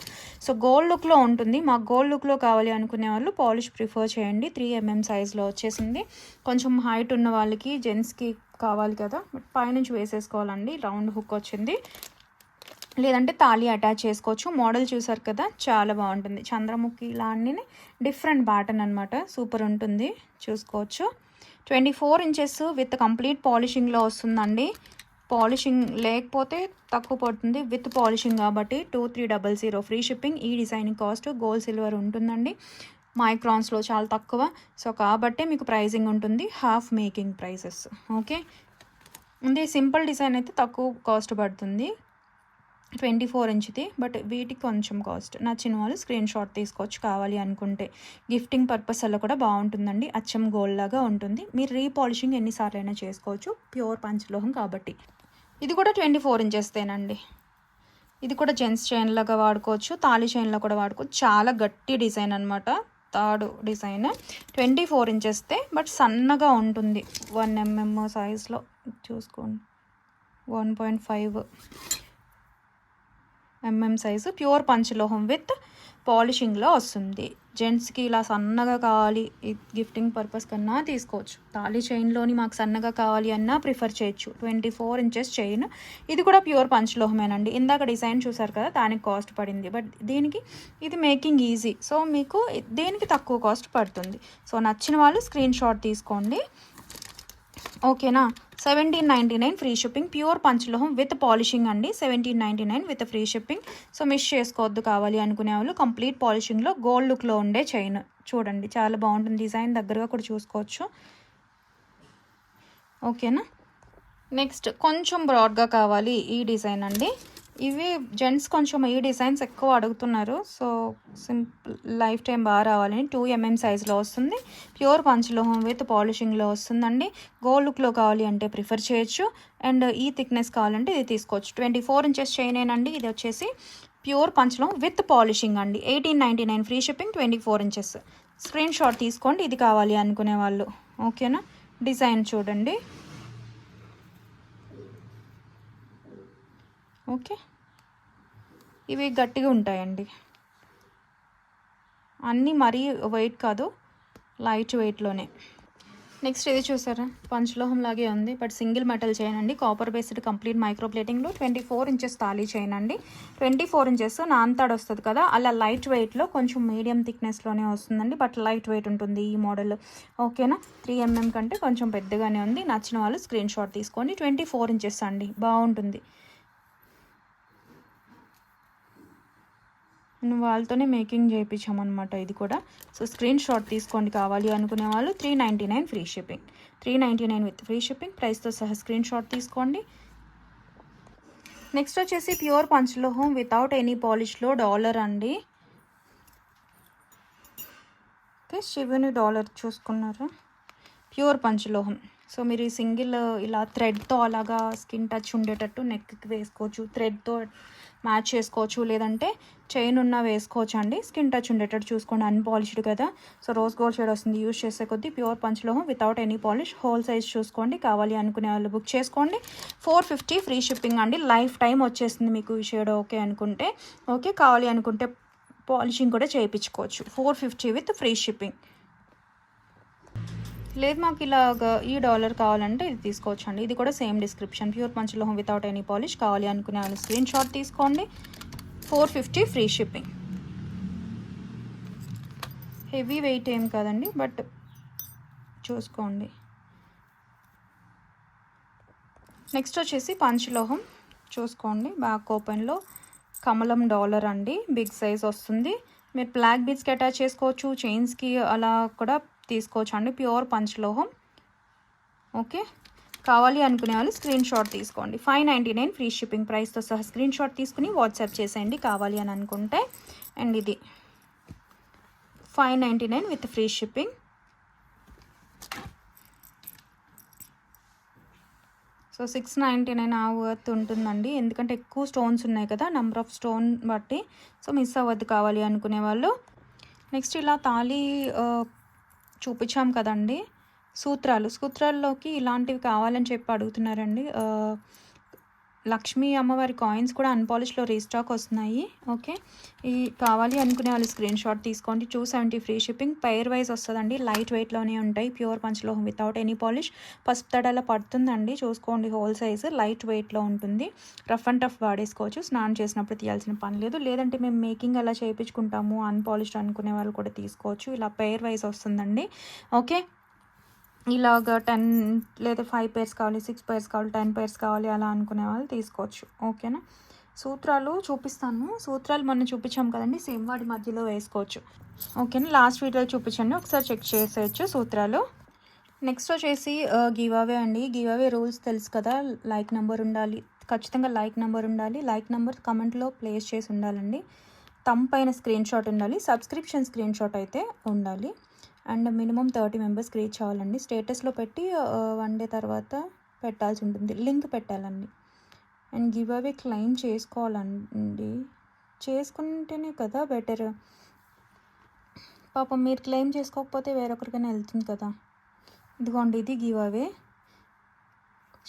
సో గోల్డ్ లుక్లో ఉంటుంది. మాకు గోల్డ్ లుక్లో కావాలి అనుకునే వాళ్ళు పాలిష్ ప్రిఫర్ చేయండి. 3 mm సైజ్లో వచ్చేసింది. కొంచెం హైట్ ఉన్న వాళ్ళకి జెంట్స్కి కావాలి కదా, పైనుంచి వేసేసుకోవాలండి. రౌండ్ హుక్ వచ్చింది, లేదంటే తాళి అటాచ్ చేసుకోవచ్చు. మోడల్ చూసారు కదా, చాలా బాగుంటుంది. చంద్రముఖి లాంటి డిఫరెంట్ ప్యాటర్న్ అనమాట, సూపర్ ఉంటుంది, చూసుకోవచ్చు. 24 ఇంచెస్ విత్ కంప్లీట్ పాలిషింగ్లో వస్తుందండి. పాలిషింగ్ లేకపోతే తక్కువ పడుతుంది, విత్ పాలిషింగ్ కాబట్టి 2300 ఫ్రీ షిప్పింగ్. ఈ డిజైనింగ్ కాస్ట్ గోల్డ్ సిల్వర్ ఉంటుందండి, మైక్రాన్స్లో చాలా తక్కువ. సో కాబట్టి మీకు ప్రైజింగ్ ఉంటుంది హాఫ్ మేకింగ్ ప్రైసెస్. ఓకే, అంటే సింపుల్ డిజైన్ అయితే తక్కువ కాస్ట్ పడుతుంది, 24 ఇంచ్ది. బట్ వీటికి కొంచెం కాస్ట్. నచ్చిన వాళ్ళు స్క్రీన్ షాట్ తీసుకోవచ్చు కావాలి అనుకుంటే. గిఫ్టింగ్ పర్పస్ అలా కూడా బాగుంటుందండి, అచ్చం గోల్డ్ లాగా ఉంటుంది. మీరు రీపాలిషింగ్ ఎన్నిసార్లు అయినా చేసుకోవచ్చు, ప్యూర్ పంచలోహం కాబట్టి. ఇది కూడా 24 ఇంచెస్తేనండి. ఇది కూడా జెంట్స్ చైన్ లాగా వాడుకోవచ్చు, తాళి చైన్లో కూడా వాడుకోవచ్చు. చాలా గట్టి డిజైన్ అనమాట, థర్డ్ డిజైన్. 24 ఇంచెస్తే బట్ సన్నగా ఉంటుంది. 1 mm సైజ్లో చూసుకోండి, 1.5 mm సైజు. ప్యూర్ పంచలోహం విత్ పాలిషింగ్లో వస్తుంది. జెంట్స్కి ఇలా సన్నగా కావాలి, గిఫ్టింగ్ పర్పస్ కన్నా తీసుకోవచ్చు. తాళి చైన్లోని మాకు సన్నగా కావాలి అన్నా ప్రిఫర్ చేయొచ్చు. 24 ఇంచెస్ చైన్. ఇది కూడా ప్యూర్ పంచలోహమేనండి. ఇందాక డిజైన్ చూసారు కదా, దానికి కాస్ట్ పడింది. బట్ దీనికి ఇది మేకింగ్ ఈజీ, సో మీకు దేనికి తక్కువ కాస్ట్ పడుతుంది. సో నచ్చిన వాళ్ళు స్క్రీన్ షాట్ తీసుకోండి. ఓకేనా, 1799 ఫ్రీ షిప్పింగ్. ప్యూర్ పంచలోహం విత్ పాలిషింగ్ అండి. 1799 with free shipping. So miss చేసుకోవద్దు కావాలి అనుకునే వాళ్ళు. కంప్లీట్ పాలిషింగ్లో గోల్డ్ లుక్లో ఉండే చైన్ చూడండి, చాలా బాగుంటుంది. డిజైన్ దగ్గరగా కూడా చూసుకోవచ్చు. ఓకేనా, నెక్స్ట్ కొంచెం బ్రాడ్గా కావాలి ఈ డిజైన్ అండి. ఇవి జెంట్స్ కొంచెం ఈ డిజైన్స్ ఎక్కువ అడుగుతున్నారు. సో సింపుల్ లైఫ్ టైం బాగా రావాలని 2 mm సైజ్లో వస్తుంది. ప్యూర్ పంచలోహం విత్ పాలిషింగ్లో వస్తుందండి. గోల్డ్ లుక్లో కావాలి అంటే ప్రిఫర్ చేయొచ్చు, అండ్ ఈ థిక్నెస్ కావాలంటే ఇది తీసుకోవచ్చు. 24 ఇంచెస్ చైనేనండి. ఇది వచ్చేసి ప్యూర్ పంచలోహం విత్ పాలిషింగ్ అండి. 1899 free shipping. 24 inches. Screen shot తీసుకోండి ఇది కావాలి అనుకునే వాళ్ళు. ఓకేనా, డిజైన్ చూడండి. ఓకే, ఇవి గట్టిగా ఉంటాయండి, అన్నీ మరీ వెయిట్ కాదు, లైట్ వెయిట్లోనే. నెక్స్ట్ ఇది చూసారా, పంచలోహం లాగే ఉంది బట్ సింగిల్ మెటల్ చైన్ అండి. కాపర్ బేస్డ్ కంప్లీట్ మైక్రో ప్లేటింగ్లో 24 ఇంచెస్ తాళీ చైన్ అండి. 24 ఇంచెస్ నాన్తాడు వస్తుంది కదా, అలా లైట్ వెయిట్లో కొంచెం మీడియం థిక్నెస్లోనే వస్తుందండి, బట్ లైట్ వెయిట్ ఉంటుంది ఈ మోడల్. ఓకేనా, 3 mm కంటే కొంచెం పెద్దగానే ఉంది. నచ్చిన వాళ్ళు స్క్రీన్ షాట్ తీసుకోండి. 24 ఇంచెస్ అండి, బాగుంటుంది. వాళ్ళతోనే మేకింగ్ చేయించామన్నమాట ఇది కూడా. సో స్క్రీన్ షాట్ తీసుకోండి కావాలి అనుకునే వాళ్ళు. 399 free shipping, 399 with free shipping ప్రైస్తో సహా స్క్రీన్ షాట్ తీసుకోండి. నెక్స్ట్ వచ్చేసి ప్యూర్ పంచలోహం వితౌట్ ఎనీ పాలిష్లో డాలర్ అండి. ఓకే, శివుని డాలర్ చూసుకున్నారా, ప్యూర్ పంచలోహం. సో మీరు ఈ సింగిల్ ఇలా థ్రెడ్తో అలాగా స్కిన్ టచ్ ఉండేటట్టు నెక్కి వేసుకోవచ్చు, థ్రెడ్తో మ్యాచ్ చేసుకోవచ్చు, లేదంటే చైన్ ఉన్న వేసుకోవచ్చు అండి. స్కిన్ టచ్ ఉండేటట్టు చూసుకోండి, అన్పాలిష్డ్ కదా. సో రోజ్ గోల్డ్ షేడ్ వస్తుంది యూజ్ చేసే కొద్దీ. Pure పంచలోహం without any polish, hole size చూసుకోండి. కావాలి అనుకునే వాళ్ళు బుక్ చేసుకోండి. 450 ఫ్రీ షిప్పింగ్ అండి. లైఫ్ టైం వచ్చేస్తుంది మీకు ఈ షేడ్ ఓకే అనుకుంటే. ఓకే, కావాలి అనుకుంటే పాలిషింగ్ కూడా చేయించుకోవచ్చు. 450 విత్ ఫ్రీ షిప్పింగ్. లేదు మాకు ఇలాగ ఈ డాలర్ కావాలంటే ఇది తీసుకోవచ్చు అండి. ఇది కూడా same description, pure పంచలోహం without any polish. కావాలి అనుకునే వాళ్ళు స్క్రీన్ షాట్ తీసుకోండి. 450 ఫ్రీ షిప్పింగ్. హెవీ వెయిట్ ఏం కాదండి, బట్ చూసుకోండి. నెక్స్ట్ వచ్చేసి పంచలోహం చూసుకోండి, బ్యాక్ ఓపెన్లో కమలం డాలర్ అండి. బిగ్ సైజ్ వస్తుంది. మీరు బ్లాక్ బీడ్స్కి అటాచ్ చేసుకోవచ్చు, చైన్స్కి అలా కూడా తీసుకోవచ్చు అండి. ప్యూర్ పంచలోహం. ఓకే, కావాలి అనుకునే వాళ్ళు స్క్రీన్ షాట్ తీసుకోండి. 599 ఫ్రీ షిప్పింగ్ ప్రైస్తో సహా స్క్రీన్ షాట్ తీసుకుని వాట్సాప్ చేసేయండి కావాలి అని అనుకుంటే. అండ్ ఇది 599 విత్ ఫ్రీ షిప్పింగ్. సో 699 ఆ వర్త్ ఉంటుందండి, ఎందుకంటే ఎక్కువ స్టోన్స్ ఉన్నాయి కదా, నెంబర్ ఆఫ్ స్టోన్ బట్టి. సో మిస్ అవ్వద్దు కావాలి అనుకునే వాళ్ళు. నెక్స్ట్ ఇలా తాళి చూపించాం కదండి, సూత్రాల్లోకి ఇలాంటివి కావాలని చెప్పి అడుగుతున్నారండి. లక్ష్మీ అమ్మవారి కాయిన్స్ కూడా అన్పాలిష్లో రీస్టాక్ వస్తున్నాయి. ఓకే, ఈ కావాలి అనుకునే వాళ్ళు స్క్రీన్ షాట్ తీసుకోండి. 270 ఫ్రీ షిప్పింగ్. పెయిర్ వైజ్ వస్తుందండి, లైట్ వెయిట్లోనే ఉంటాయి. Pure పంచలోహం without any polish. పసుపు తడలా పడుతుందండి, చూసుకోండి. హోల్ సైజు లైట్ వెయిట్లో ఉంటుంది. రఫ్ అండ్ టఫ్ వాడేసుకోవచ్చు, స్నానం చేసినప్పుడు తీయాల్సిన పని లేదు. లేదంటే మేము మేకింగ్ అలా చేయించుకుంటాము అన్పాలిష్డ్ అనుకునే వాళ్ళు కూడా తీసుకోవచ్చు. ఇలా పెయిర్ వైజ్ వస్తుందండి. ఓకే, ఇలాగ 10 లేదా 5 పేర్స్ కావాలి, 6 పేర్స్ కావాలి, 10 పేర్స్ కావాలి అలా అనుకునే వాళ్ళు తీసుకోవచ్చు. ఓకేనా, సూత్రాలు చూపిస్తాను. సూత్రాలు మొన్న చూపించాం కదండి, సేమ్ వాటి మధ్యలో వేసుకోవచ్చు. ఓకేనా, లాస్ట్ వీడియోలో చూపించండి, ఒకసారి చెక్ చేసేయచ్చు సూత్రాలు. నెక్స్ట్ వచ్చేసి గివ్ అవే అండి. గివ్ అవే రూల్స్ తెలుసు కదా, లైక్ నెంబర్ ఉండాలి, ఖచ్చితంగా లైక్ నెంబర్ ఉండాలి. లైక్ నెంబర్ కమెంట్లో ప్లేస్ చేసి ఉండాలండి. థంబ్ పైన స్క్రీన్ షాట్ ఉండాలి, సబ్స్క్రిప్షన్ స్క్రీన్ షాట్ అయితే ఉండాలి. అండ్ మినిమం 30 మెంబర్స్కి రీచ్ అవ్వాలండి. స్టేటస్లో పెట్టి 1 డే తర్వాత పెట్టాల్సి ఉంటుంది, లింక్ పెట్టాలండి. అండ్ గివ్ అవే క్లెయిమ్ చేసుకోవాలండి, చేసుకుంటేనే కదా బెటర్. పాపం మీరు క్లెయిమ్ చేసుకోకపోతే వేరొకరికైనా వెళ్తుంది కదా. ఇదిగోండి, ఇది గివ్ అవే.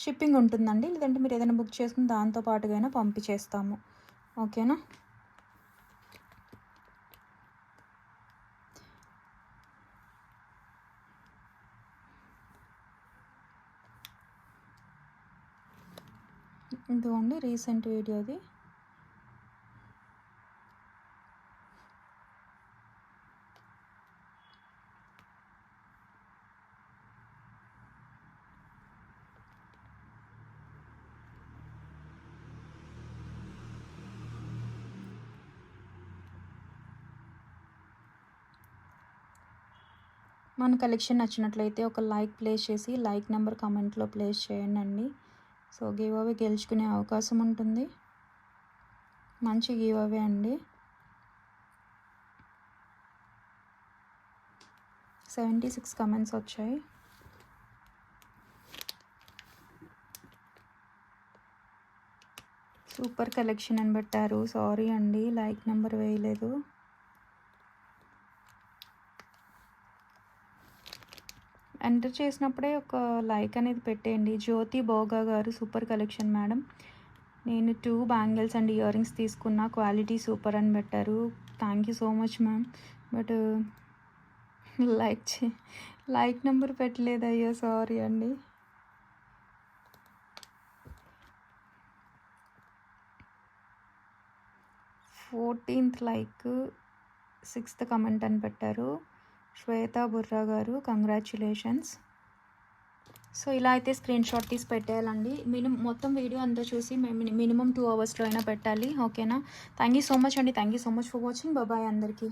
షిప్పింగ్ ఉంటుందండి, లేదంటే మీరు ఏదైనా బుక్ చేసుకుని దాంతో పాటుగా పంపించేస్తాము. ఓకేనా, ఇదిగోండి రీసెంట్ వీడియోది. మన కలెక్షన్ నచ్చినట్లయితే ఒక లైక్ ప్లేస్ చేసి లైక్ నెంబర్ కమెంట్లో ప్లేస్ చేయండి. సో గివ్ అవే గెలుచుకునే అవకాశం ఉంటుంది. మంచి గివ్ అవే అండి. 76 కమెంట్స్ వచ్చాయి. సూపర్ కలెక్షన్ అని పెట్టారు. సారీ అండి, లైక్ నెంబర్ వేయలేదు. ఎంటర్ చేసినప్పుడే ఒక లైక్ అనేది పెట్టేయండి. జ్యోతి బోగా గారు, సూపర్ కలెక్షన్ మేడం. నేను 2 బ్యాంగిల్స్ అండ్ ఇయర్ రింగ్స్ తీసుకున్న, క్వాలిటీ సూపర్ అని పెట్టారు. Thank you so much ma'am. But like number పెట్టలేదు, అయ్యో సారీ అండి. ఫోర్టీన్త్ లైక్, 6th కమెంట్ అని పెట్టారు. శ్వేతా బుర్రా గారు, కంగ్రాచ్యులేషన్స్. సో ఇలా అయితే స్క్రీన్ షాట్ తీసి పెట్టేయాలండి. మొత్తం వీడియో అంతా చూసి మినిమం 2 అవర్స్లో అయినా పెట్టాలి. ఓకేనా? థ్యాంక్ యూ సో మచ్ అండి. Thank you so much for watching. Bye అందరికీ.